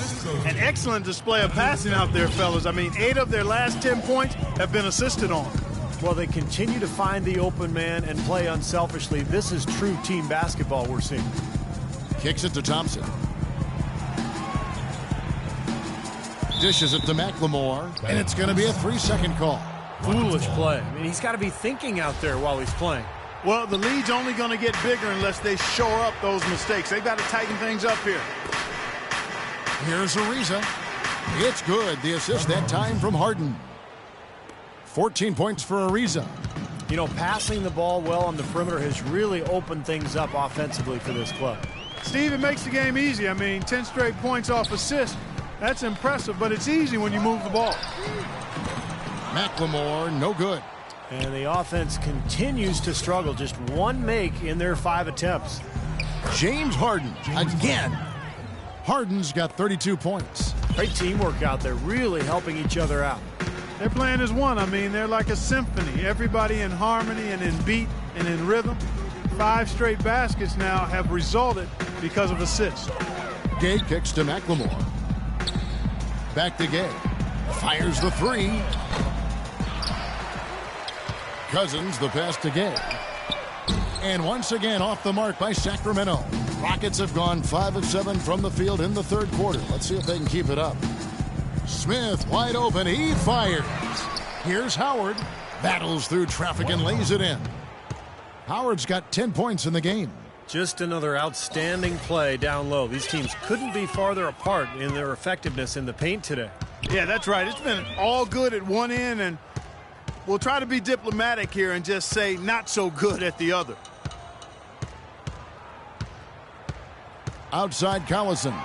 Speaker 5: An excellent display of passing out there, fellas. I mean, 8 of their last 10 points have been assisted on.
Speaker 4: Well, they continue to find the open man and play unselfishly. This is true team basketball we're seeing.
Speaker 3: Kicks it to Thompson. Dishes it to McLemore, and it's going to be a 3-second call.
Speaker 4: Foolish play. I mean, he's got to be thinking out there while he's playing.
Speaker 5: Well, the lead's only going to get bigger unless they shore up those mistakes. They've got to tighten things up here.
Speaker 3: Here's Ariza. It's good. The assist that time from Harden. 14 points for Ariza.
Speaker 4: You know, passing the ball well on the perimeter has really opened things up offensively for this club.
Speaker 5: Steve, it makes the game easy. I mean, 10 straight points off assists. That's impressive, but it's easy when you move the ball.
Speaker 3: McLemore, no good.
Speaker 4: And the offense continues to struggle. Just one make in their 5 attempts.
Speaker 3: James Harden again. Harden's got 32 points.
Speaker 4: Great teamwork out there, really helping each other out.
Speaker 5: They're playing as one. I mean, they're like a symphony. Everybody in harmony and in beat and in rhythm. 5 straight baskets now have resulted because of assists.
Speaker 3: Gay kicks to McLemore. Back to Gay. Fires the 3. Cousins, the pass to Gay. And once again off the mark by Sacramento. Rockets have gone 5 of 7 from the field in the 3rd quarter. Let's see if they can keep it up. Smith wide open. He fires. Here's Howard. Battles through traffic and lays it in. Howard's got 10 points in the game.
Speaker 4: Just another outstanding play down low. These teams couldn't be farther apart in their effectiveness in the paint today.
Speaker 5: Yeah, that's right. It's been all good at one end, and we'll try to be diplomatic here and just say not so good at the other.
Speaker 3: Outside Collison.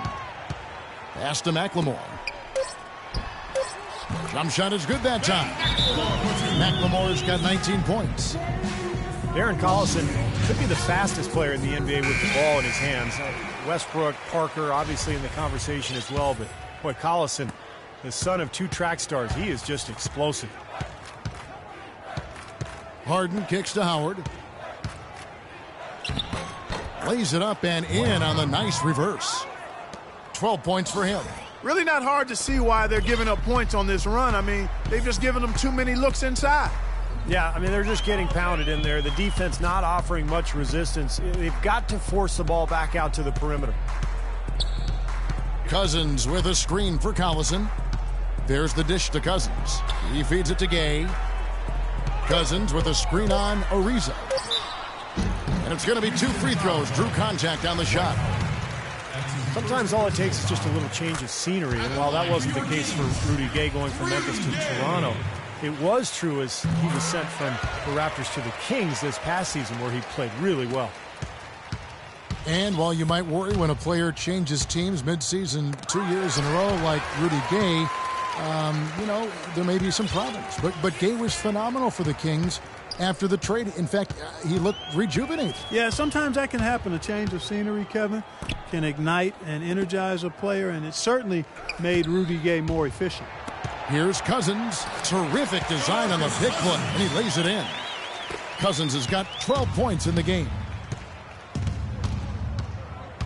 Speaker 3: Pass to McLemore. Jump shot is good that time. McLemore's got 19 points.
Speaker 4: Darren Collison could be the fastest player in the NBA with the ball in his hands. Westbrook, Parker, obviously in the conversation as well. But, boy, Collison, the son of 2 track stars, he is just explosive.
Speaker 3: Harden kicks to Howard. Lays it up and in on the nice reverse. 12 points for him.
Speaker 5: Really not hard to see why they're giving up points on this run. I mean, they've just given them too many looks inside.
Speaker 4: Yeah, I mean, they're just getting pounded in there. The defense not offering much resistance. They've got to force the ball back out to the perimeter.
Speaker 3: Cousins with a screen for Collison. There's the dish to Cousins. He feeds it to Gay. Cousins with a screen on Ariza. And it's going to be 2 free throws. Drew contact on the shot.
Speaker 4: Sometimes all it takes is just a little change of scenery. And while that wasn't the case for Rudy Gay going from Memphis to Toronto, it was true as he was sent from the Raptors to the Kings this past season, where he played really well.
Speaker 3: And while you might worry when a player changes teams midseason 2 years in a row like Rudy Gay, you know, there may be some problems. But Gay was phenomenal for the Kings after the trade. In fact, he looked rejuvenated.
Speaker 5: Yeah, sometimes that can happen. A change of scenery, Kevin, can ignite and energize a player, and it certainly made Rudy Gay more efficient.
Speaker 3: Here's Cousins. Terrific design on the pick play, and he lays it in. Cousins has got 12 points in the game.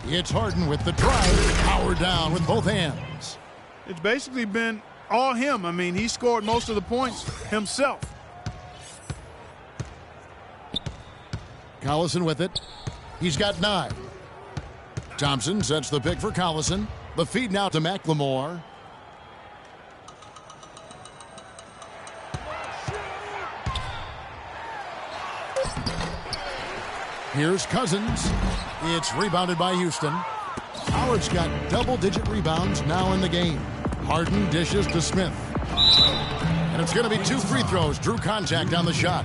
Speaker 3: It's Harden with the drive. Howard down with both hands.
Speaker 5: It's basically been all him. I mean, he scored most of the points himself.
Speaker 3: Collison with it. He's got 9. Thompson sets the pick for Collison. The feed now to McLemore. Here's Cousins. It's rebounded by Houston. Howard's got double-digit rebounds now in the game. Harden dishes to Smith. And it's going to be 2 free throws. Drew contact on the shot.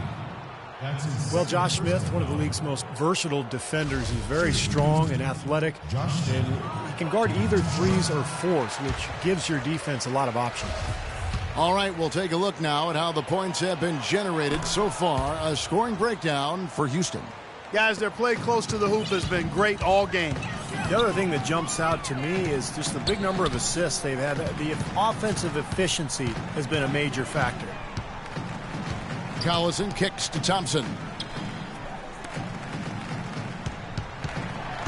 Speaker 4: Well, Josh Smith, one of the league's most versatile defenders. He's very strong and athletic. And he can guard either 3s or 4s, which gives your defense a lot of options.
Speaker 3: All right, we'll take a look now at how the points have been generated so far. A scoring breakdown for Houston.
Speaker 5: Guys, their play close to the hoop has been great all game.
Speaker 4: The other thing that jumps out to me is just the big number of assists they've had. The offensive efficiency has been a major factor.
Speaker 3: Collison kicks to Thompson.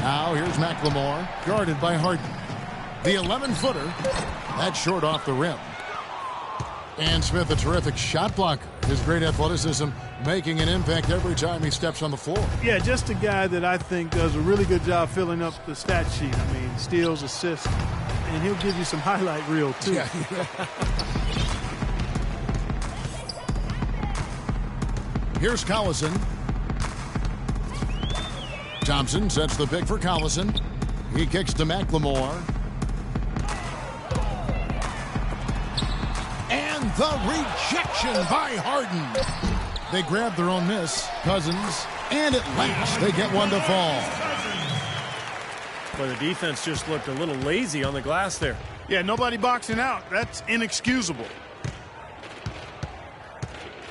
Speaker 3: Now here's McLemore, guarded by Harden. The 11-footer, that's short off the rim. And Smith, a terrific shot blocker. His great athleticism making an impact every time he steps on the floor.
Speaker 5: Yeah, just a guy that I think does a really good job filling up the stat sheet. I mean, steals, assists, and he'll give you some highlight reel, too.
Speaker 3: Yeah. Here's Collison. Thompson sets the pick for Collison. He kicks to McLemore. And the rejection by Harden. They grab their own miss. Cousins. And at last, they get one to fall.
Speaker 4: Well, the defense just looked a little lazy on the glass there.
Speaker 5: Yeah, nobody boxing out. That's inexcusable.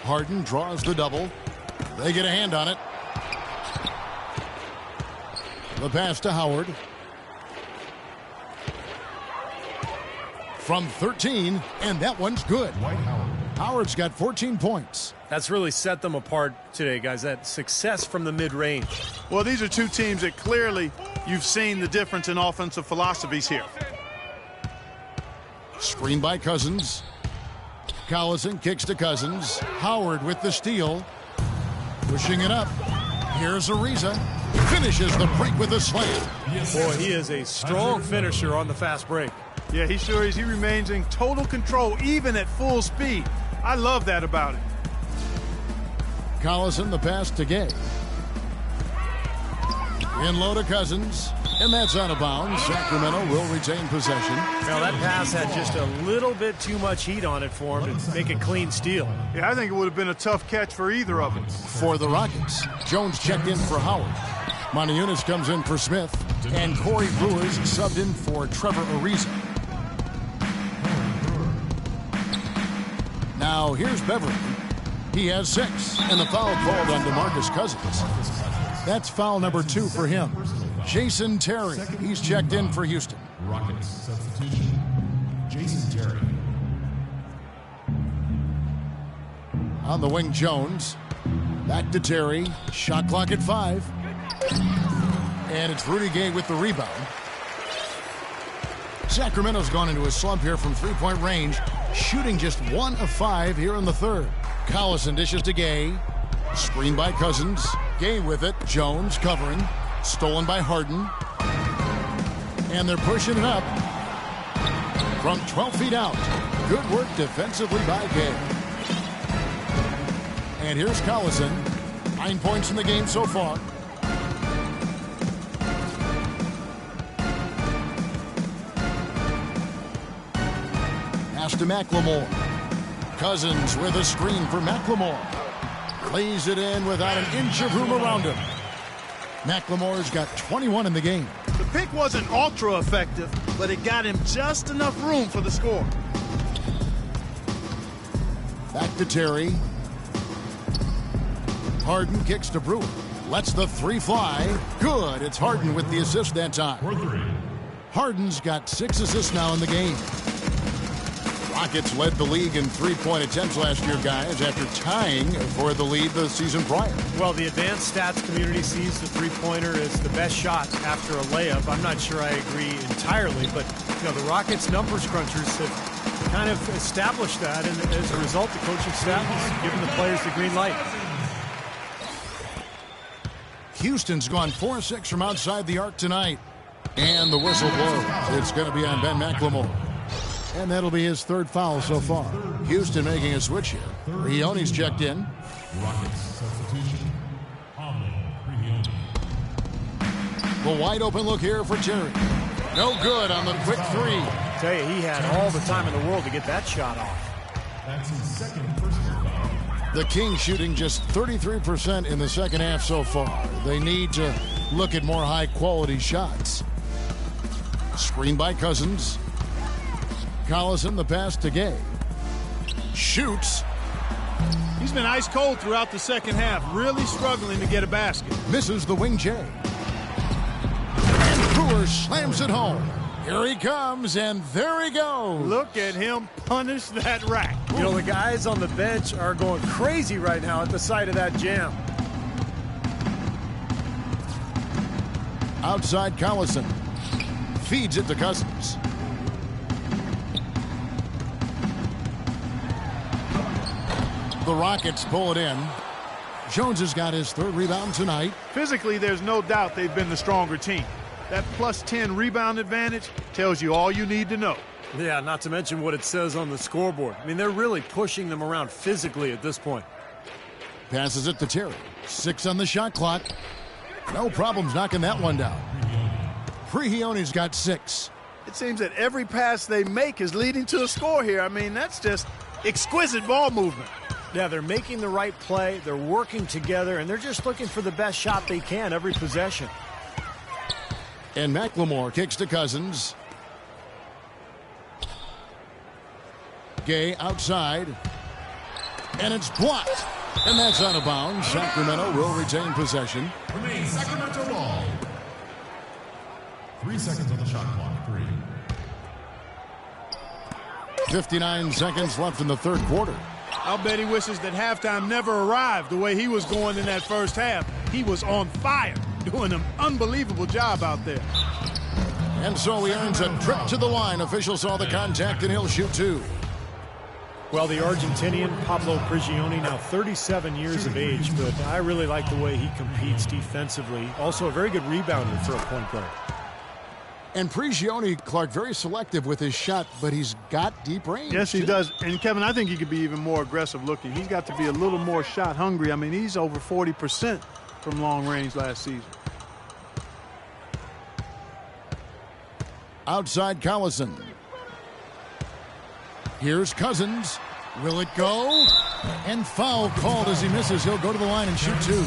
Speaker 3: Harden draws the double. They get a hand on it. The pass to Howard. From 13, and that one's good.
Speaker 7: Dwight Howard.
Speaker 3: Howard's got 14 points.
Speaker 4: That's really set them apart today, guys. That success from the mid-range.
Speaker 5: Well, these are two teams that clearly you've seen the difference in offensive philosophies here.
Speaker 3: Screen by Cousins. Collison kicks to Cousins. Howard with the steal. Pushing it up. Here's Ariza. Finishes the break with a slam.
Speaker 4: Boy, he is a strong finisher on the fast break.
Speaker 5: Yeah, he sure is. He remains in total control, even at full speed. I love that about him.
Speaker 3: Collison, the pass to Gay. In low to Cousins. And that's out of bounds. Sacramento will retain possession.
Speaker 4: Now, that pass had just a little bit too much heat on it for him to make a clean steal.
Speaker 5: Yeah, I think it would have been a tough catch for either of them.
Speaker 3: For the Rockets, Jones checked in for Howard. Monteunice comes in for Smith. And Corey Brewers subbed in for Trevor Ariza. Now here's Beverly. He has 6. And the foul called on DeMarcus Cousins. That's foul number 2 for him. Jason Terry, he's checked in for Houston.
Speaker 7: Rockets substitution, Jason Terry.
Speaker 3: On the wing, Jones. Back to Terry. Shot clock at 5. And it's Rudy Gay with the rebound. Sacramento's gone into a slump here from three-point range, shooting just 1 of 5 here in the third. Collison dishes to Gay. Screen by Cousins. Gay with it. Jones covering. Stolen by Harden. And they're pushing it up. From 12 feet out. Good work defensively by Gay. And here's Collison. 9 points in the game so far. Pass to McLemore. Cousins with a screen for McLemore. Lays it in without an inch of room around him. McLemore's got 21 in the game.
Speaker 5: The pick wasn't ultra effective, but it got him just enough room for the score.
Speaker 3: Back to Terry. Harden kicks to Brewer. Lets the 3 fly. Good. It's Harden with the assist that time. Harden's got 6 assists now in the game. Rockets led the league in three-point attempts last year, guys, after tying for the lead the season prior.
Speaker 4: Well, the advanced stats community sees the three-pointer as the best shot after a layup. I'm not sure I agree entirely, but you know, the Rockets numbers crunchers have kind of established that, and as a result, the coaching staff has given the players the green light.
Speaker 3: Houston's gone 4-6 from outside the arc tonight. And the whistle blows. It's going to be on Ben McLemore. And that'll be his 3rd foul so far. Houston making a switch here. Rione's checked in.
Speaker 7: Rockets substitution, Rione.
Speaker 3: The wide open look here for Terry. No good on the quick 3.
Speaker 4: I tell you, he had all the time in the world to get that shot off.
Speaker 7: That's his 2nd personal foul.
Speaker 3: The Kings shooting just 33% in the second half so far. They need to look at more high-quality shots. Screen by Cousins. Collison, the pass to Gay. Shoots.
Speaker 5: He's been ice cold throughout the second half, really struggling to get a basket.
Speaker 3: Misses the wing J. And Brewer slams it home. Here he comes, and there he goes.
Speaker 5: Look at him punish that rack.
Speaker 4: You know, the guys on the bench are going crazy right now at the sight of that jam.
Speaker 3: Outside Collison. Feeds it to Cousins. The Rockets pull it in. Jones has got his third rebound tonight.
Speaker 5: Physically, there's no doubt they've been the stronger team. That plus 10 rebound advantage tells you all you need to know.
Speaker 4: Yeah, not to mention what it says on the scoreboard. I mean, they're really pushing them around physically at this point.
Speaker 3: Passes it to Terry. 6 on the shot clock. No problems knocking that one down. Prihione's got 6.
Speaker 5: It seems that every pass they make is leading to a score here. I mean, that's just exquisite ball movement.
Speaker 4: Yeah, they're making the right play, they're working together, and they're just looking for the best shot they can every possession.
Speaker 3: And McLemore kicks to Cousins. Gay outside. And it's blocked. And that's out of bounds. Sacramento will retain possession.
Speaker 7: Remains Sacramento ball. 3 seconds on the shot clock. 3.
Speaker 3: 59 seconds left in the third quarter.
Speaker 5: I'll bet he wishes that halftime never arrived the way he was going in that first half. He was on fire, doing an unbelievable job out there.
Speaker 3: And so he earns a trip to the line. Officials saw the contact, and he'll shoot 2.
Speaker 4: Well, the Argentinian, Pablo Prigioni, now 37 years of age, but I really like the way he competes defensively. Also a very good rebounder for a point guard.
Speaker 3: And Prigioni, Clark, very selective with his shot, but he's got deep range.
Speaker 5: Yes, he does. And, Kevin, I think he could be even more aggressive looking. He's got to be a little more shot hungry. I mean, he's over 40% from long range last season.
Speaker 3: Outside Collison. Here's Cousins. Will it go? And foul called as he misses. He'll go to the line and shoot 2.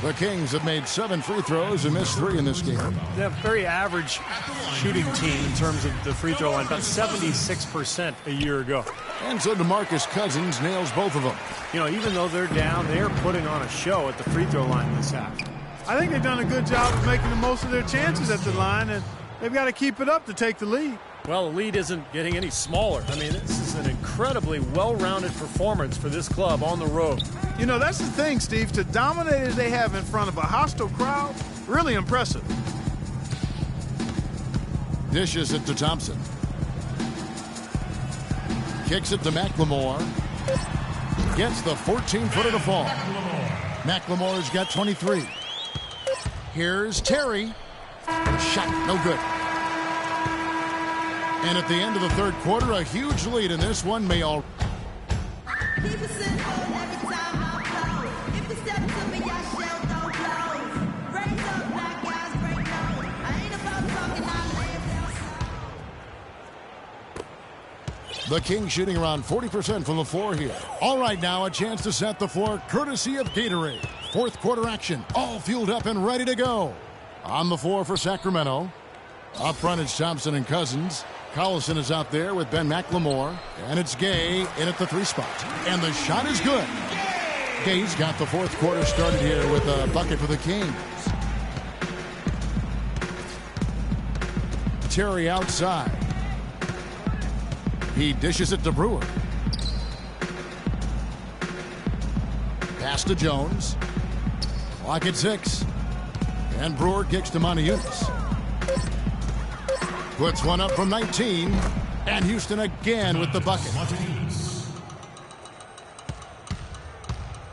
Speaker 3: The Kings have made 7 free throws and missed 3 in this game.
Speaker 4: They're a very average shooting team in terms of the free throw line, about 76% a year ago.
Speaker 3: And so DeMarcus Cousins nails both of them.
Speaker 4: You know, even though they're down, they're putting on a show at the free throw line this half.
Speaker 5: I think they've done a good job of making the most of their chances at the line, and they've got to keep it up to take the lead.
Speaker 4: Well, the lead isn't getting any smaller. I mean, this is an incredibly well-rounded performance for this club on the road.
Speaker 5: You know, that's the thing, Steve. To dominate as they have in front of a hostile crowd, really impressive.
Speaker 3: Dishes it to Thompson. Kicks it to McLemore. Gets the 14-footer to fall. McLemore's got 23. Here's Terry. Shot, no good. And at the end of the third quarter, a huge lead in this one may all... The Kings shooting around 40% from the floor here. All right, now a chance to set the floor courtesy of Gatorade. Fourth quarter action, all fueled up and ready to go. On the floor for Sacramento. Up front, it's Thompson and Cousins. Collison is out there with Ben McLemore. And it's Gay in at the 3 spot. And the shot is good. Gay's got the fourth quarter started here with a bucket for the Kings. Terry outside. He dishes it to Brewer. Pass to Jones. Clock at 6. And Brewer kicks to Monteunice. Puts one up from 19. And Houston again with the bucket.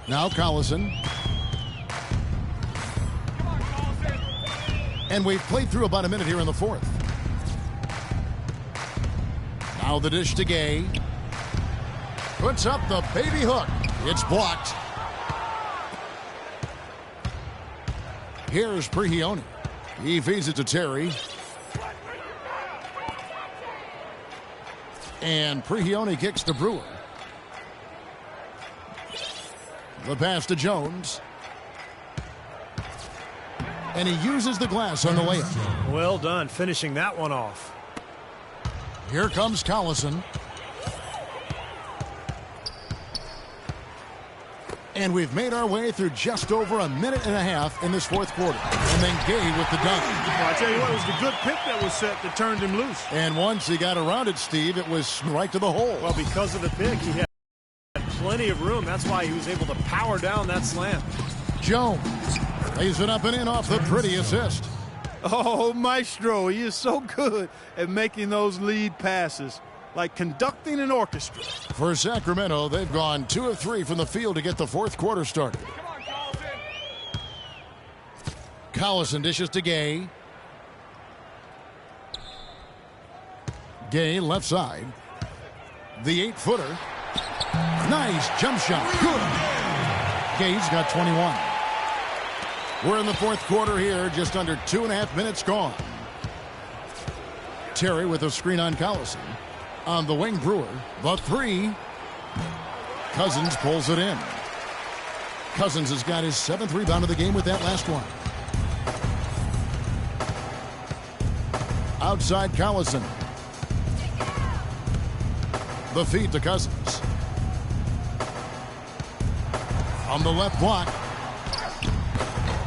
Speaker 3: Now Collison. And we've played through about a minute here in the fourth. Now the dish to Gay. Puts up the baby hook. It's blocked. Here's Prigioni. He feeds it to Terry. And Prigioni kicks to Brewer. The pass to Jones. And he uses the glass on the layup.
Speaker 4: Well done, finishing that one off.
Speaker 3: Here comes Collison. And we've made our way through just over a minute and a half in this fourth quarter. And then Gay with the dunk.
Speaker 5: Well, I tell you what, it was the good pick that was set that turned him loose.
Speaker 3: And once he got around it, Steve, it was right to the hole.
Speaker 4: Well, because of the pick, he had plenty of room. That's why he was able to power down that slam.
Speaker 3: Jones lays it up and in off the pretty assist.
Speaker 5: Oh, Maestro, he is so good at making those lead passes, like conducting an orchestra.
Speaker 3: For Sacramento, they've gone 2 of 3 from the field to get the fourth quarter started. Collison dishes to Gay. Gay left side. The 8-footer. Nice jump shot. Good. Gay's got 21. We're in the fourth quarter here. Just under 2.5 minutes gone. Terry with a screen on Collison. On the wing, Brewer. The 3. Cousins pulls it in. Cousins has got his 7th rebound of the game with that last one. Outside Collison. The feed to Cousins. On the left block.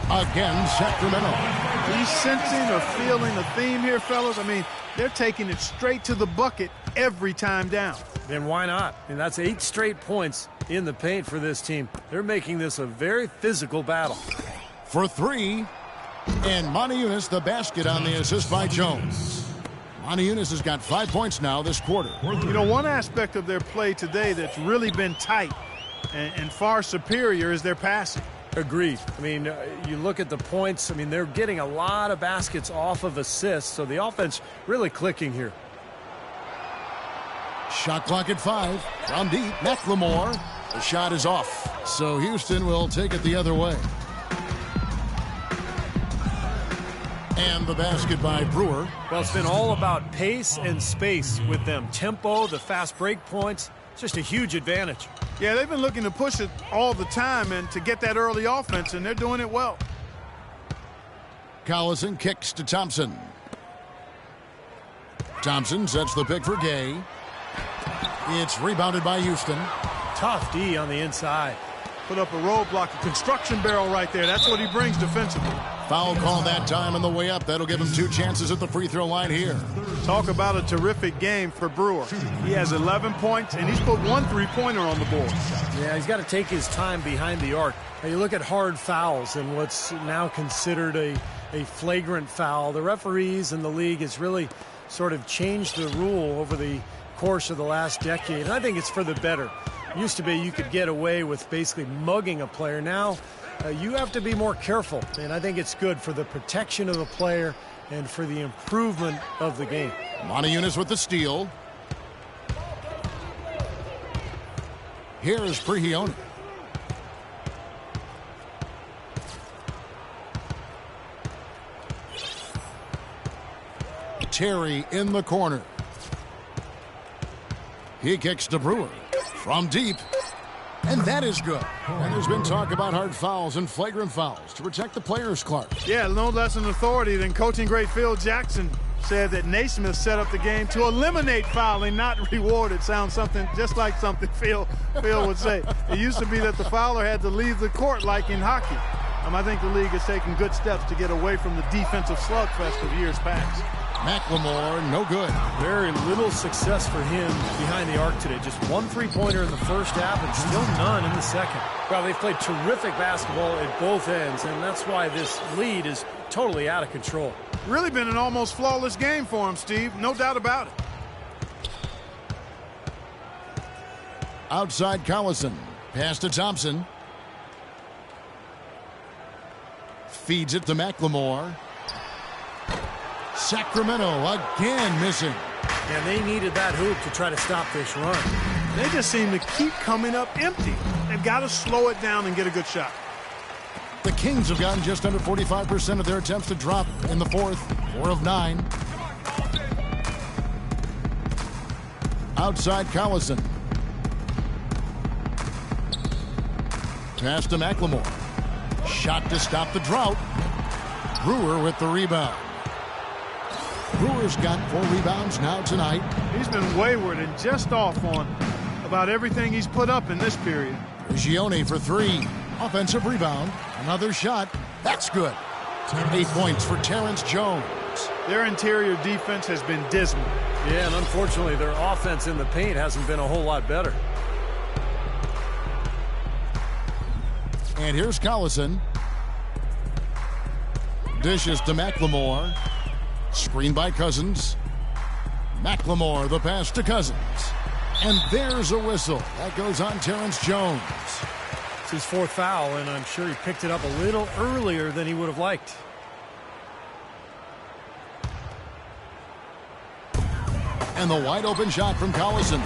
Speaker 3: Again, Sacramento.
Speaker 5: He's sensing or feeling a theme here, fellas. I mean, they're taking it straight to the bucket every time down.
Speaker 4: Then why not? I mean, that's 8 straight points in the paint for this team. They're making this a very physical battle.
Speaker 3: For 3. And Montejunas the basket on the assist by Jones. Montejunas has got 5 points now this quarter.
Speaker 5: You know, one aspect of their play today that's really been tight and far superior is their passing.
Speaker 4: Agreed. I mean, you look at the points. I mean, they're getting a lot of baskets off of assists, so the offense really clicking here.
Speaker 3: Shot clock at 5. From deep, McLemore. The shot is off, so Houston will take it the other way. And the basket by Brewer.
Speaker 4: Well, it's been all about pace and space with them. Tempo, the fast break points, just a huge advantage.
Speaker 5: Yeah, they've been looking to push it all the time and to get that early offense, and they're doing it well.
Speaker 3: Collison kicks to Thompson. Thompson sets the pick for Gay. It's rebounded by Houston.
Speaker 4: Tough D on the inside.
Speaker 5: Put up a roadblock, a construction barrel right there. That's what he brings defensively.
Speaker 3: Foul call that time on the way up. That'll give him 2 chances at the free throw line here.
Speaker 5: Talk about a terrific game for Brewer. He has 11 points, and he's put 1 3-pointer on the board.
Speaker 4: Yeah, he's got to take his time behind the arc. Now you look at hard fouls and what's now considered a flagrant foul. The referees and the league has really sort of changed the rule over the course of the last decade, and I think it's for the better. It used to be you could get away with basically mugging a player. Now you have to be more careful, and I think it's good for the protection of the player and for the improvement of the game.
Speaker 3: Montejunas with the steal. Here is Prigioni. Terry in the corner. He kicks to Brewer from deep. And that is good. And there's been talk about hard fouls and flagrant fouls to protect the players, Clark.
Speaker 5: Yeah, no less an authority than coaching great Phil Jackson said that Naismith set up the game to eliminate fouling, not reward it. Sounds something just like something Phil would say. It used to be that the fouler had to leave the court like in hockey. I think the league has taken good steps to get away from the defensive slugfest of years past.
Speaker 3: McLemore, no good.
Speaker 4: Very little success for him behind the arc today. Just 1 3-pointer in the first half and still none in the second. Well, they've played terrific basketball at both ends, and that's why this lead is totally out of control.
Speaker 5: Really been an almost flawless game for him, Steve. No doubt about it.
Speaker 3: Outside Collison. Pass to Thompson. Feeds it to McLemore. Sacramento again missing.
Speaker 4: And they needed that hoop to try to stop this run.
Speaker 5: They just seem to keep coming up empty. They've got to slow it down and get a good shot.
Speaker 3: The Kings have gotten just under 45% of their attempts to drop in the fourth. 4 of 9. Outside Collison. Pass to McLemore. Shot to stop the drought. Brewer with the rebound. Brewer's got 4 rebounds now tonight.
Speaker 5: He's been wayward and just off on about everything he's put up in this period.
Speaker 3: Prigioni for 3. Offensive rebound. Another shot. That's good. 8 points for Terrence Jones.
Speaker 5: Their interior defense has been dismal.
Speaker 4: Yeah, and unfortunately their offense in the paint hasn't been a whole lot better.
Speaker 3: And here's Collison. Dishes to McLemore. Screen by Cousins. McLemore, the pass to Cousins. And there's a whistle. That goes on Terrence Jones.
Speaker 4: It's his fourth foul, and I'm sure he picked it up a little earlier than he would have liked.
Speaker 3: And the wide open shot from Collison.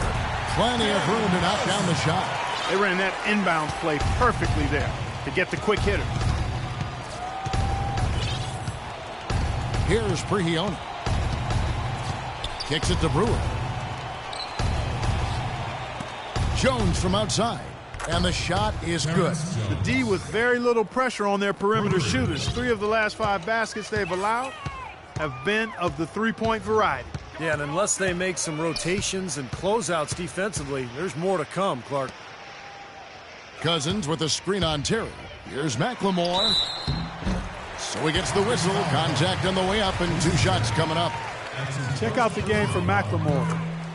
Speaker 3: Plenty of room to knock down the shot.
Speaker 5: They ran that inbound play perfectly there to get the quick hitter.
Speaker 3: Here's Prigioni. Kicks it to Brewer. Jones from outside. And the shot is good.
Speaker 5: The D with very little pressure on their perimeter shooters. 3 of the last 5 baskets they've allowed have been of the three-point variety.
Speaker 4: Yeah, and unless they make some rotations and closeouts defensively, there's more to come, Clark.
Speaker 3: Cousins with a screen on Terry. Here's McLemore. So he gets the whistle. Contact on the way up and 2 shots coming up.
Speaker 5: Check out the game for McLemore.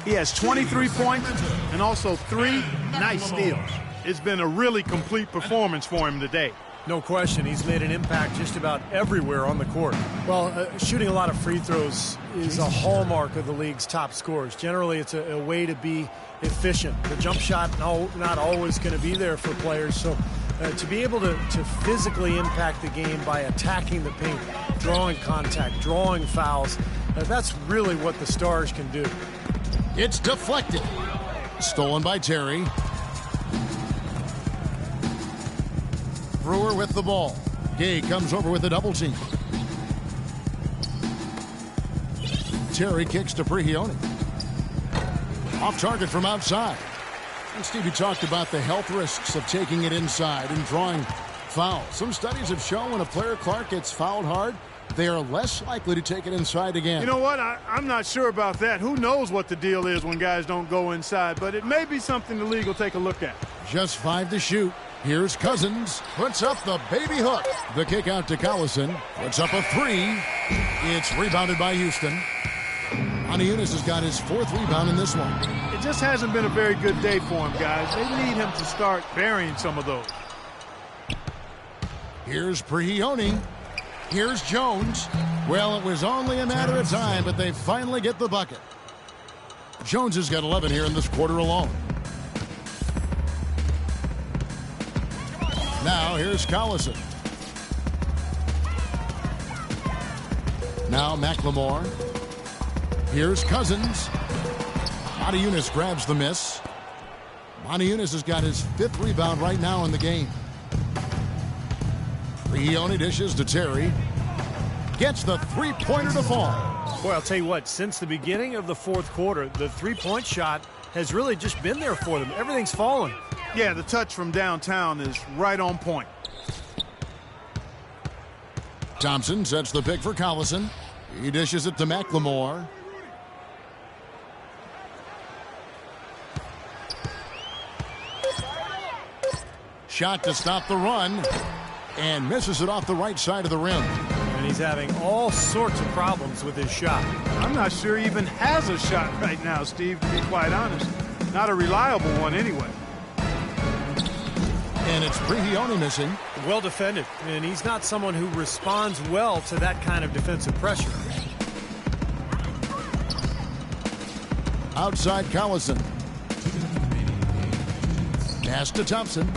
Speaker 5: He has 23 points and also 3 nice steals. It's been a really complete performance for him today.
Speaker 4: No question, he's made an impact just about everywhere on the court. Well, shooting a lot of free throws is a hallmark of the league's top scorers. Generally, it's a way to be efficient. The jump shot, not always going to be there for players. So to be able to physically impact the game by attacking the paint, drawing contact, drawing fouls, that's really what the stars can do.
Speaker 3: It's deflected. Stolen by Terry. Brewer with the ball. Gay comes over with a double team. Terry kicks to Prigioni. Off target from outside. And Stevie talked about the health risks of taking it inside and drawing fouls. Some studies have shown when a player, Clark, gets fouled hard, they are less likely to take it inside again.
Speaker 5: You know what? I'm not sure about that. Who knows what the deal is when guys don't go inside, but it may be something the league will take a look at.
Speaker 3: Just 5 to shoot. Here's Cousins. Puts up the baby hook. The kick out to Collison. Puts up a 3. It's rebounded by Houston. Eunice has got his 4th rebound in this one.
Speaker 5: It just hasn't been a very good day for him, guys. They need him to start burying some of those.
Speaker 3: Here's Prigioni. Here's Jones. Well, it was only a matter of time, but they finally get the bucket. Jones has got 11 here in this quarter alone. Now here's Collison. Now McLemore. Here's Cousins. Eunice grabs the miss. Eunice has got his 5th rebound right now in the game. Prigioni dishes to Terry. Gets the 3-pointer to fall.
Speaker 4: Boy, I'll tell you what, since the beginning of the 4th quarter, the 3-point shot has really just been there for them. Everything's fallen.
Speaker 5: Yeah, the touch from downtown is right on point.
Speaker 3: Thompson sets the pick for Collison. He dishes it to McLemore. Shot to stop the run. And misses it off the right side of the rim.
Speaker 4: And he's having all sorts of problems with his shot.
Speaker 5: I'm not sure he even has a shot right now, Steve, to be quite honest. Not a reliable one anyway.
Speaker 3: And it's Prigioni missing.
Speaker 4: Well defended. And he's not someone who responds well to that kind of defensive pressure.
Speaker 3: Outside Collison. Pass to Thompson.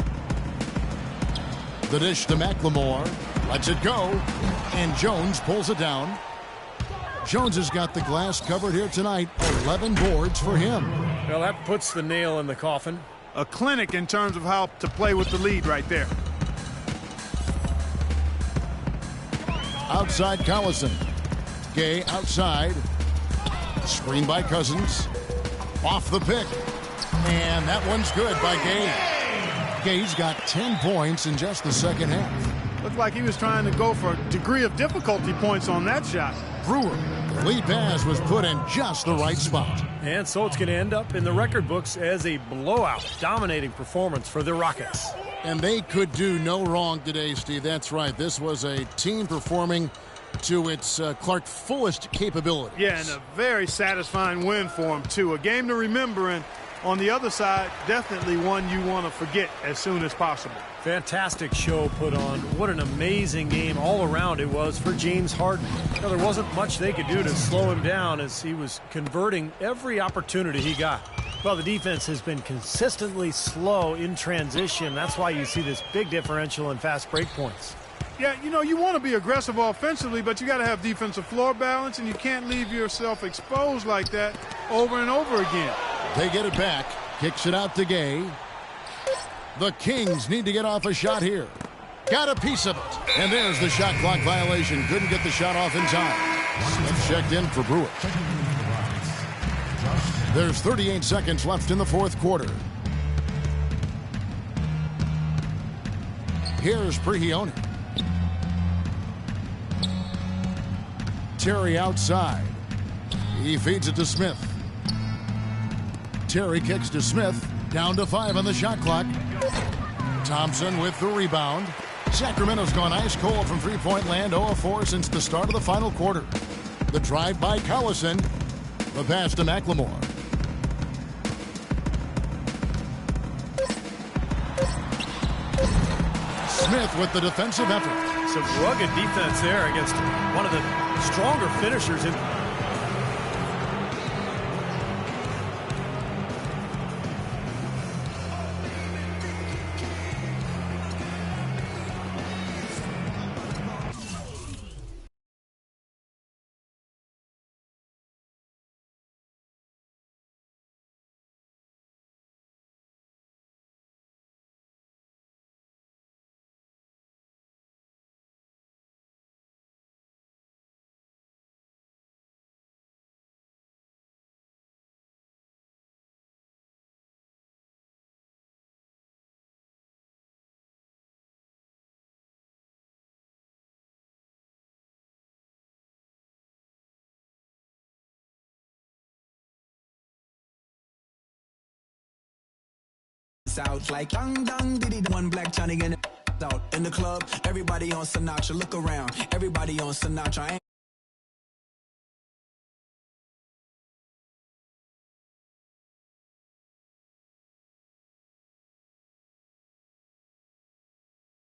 Speaker 3: The dish to McLemore. Lets it go. And Jones pulls it down. Jones has got the glass covered here tonight. 11 boards for him.
Speaker 4: Well, that puts the nail in the coffin.
Speaker 5: A clinic in terms of how to play with the lead right there.
Speaker 3: Outside Collison. Gay outside. Screen by Cousins. Off the pick. And that one's good by Gay. Gay's got 10 points in just the second half.
Speaker 5: Looked like he was trying to go for a degree of difficulty points on that shot.
Speaker 3: Brewer, the lead pass was put in just the right spot.
Speaker 4: And so it's going to end up in the record books as a blowout, dominating performance for the Rockets.
Speaker 3: And they could do no wrong today, Steve. That's right. This was a team performing to its Clark fullest capabilities.
Speaker 5: Yeah, and a very satisfying win for him, too. A game to remember, and on the other side, definitely one you want to forget as soon as possible.
Speaker 4: Fantastic show put on. What an amazing game all around it was for James Harden. Now, there wasn't much they could do to slow him down as he was converting every opportunity he got. Well, the defense has been consistently slow in transition. That's why you see this big differential in fast break points.
Speaker 5: Yeah, you know, you want to be aggressive offensively, but you got to have defensive floor balance, and you can't leave yourself exposed like that over and over again.
Speaker 3: They get it back. Kicks it out to Gay. The Kings need to get off a shot here. Got a piece of it. And there's the shot clock violation. Couldn't get the shot off in time. Smith checked in for Brewer. There's 38 seconds left in the fourth quarter. Here's Prigioni. Terry outside. He feeds it to Smith. Terry kicks to Smith. Down to 5 on the shot clock. Thompson with the rebound. Sacramento's gone ice cold from three-point land, 0 of 4 since the start of the final quarter. The drive by Collison. The pass to McLemore. Smith with the defensive effort.
Speaker 4: Some rugged defense there against one of the stronger finishers in.
Speaker 8: Out like dang dang diddy, one black Johnny in out in the club. Everybody on Sinatra, look around. Everybody on Sinatra.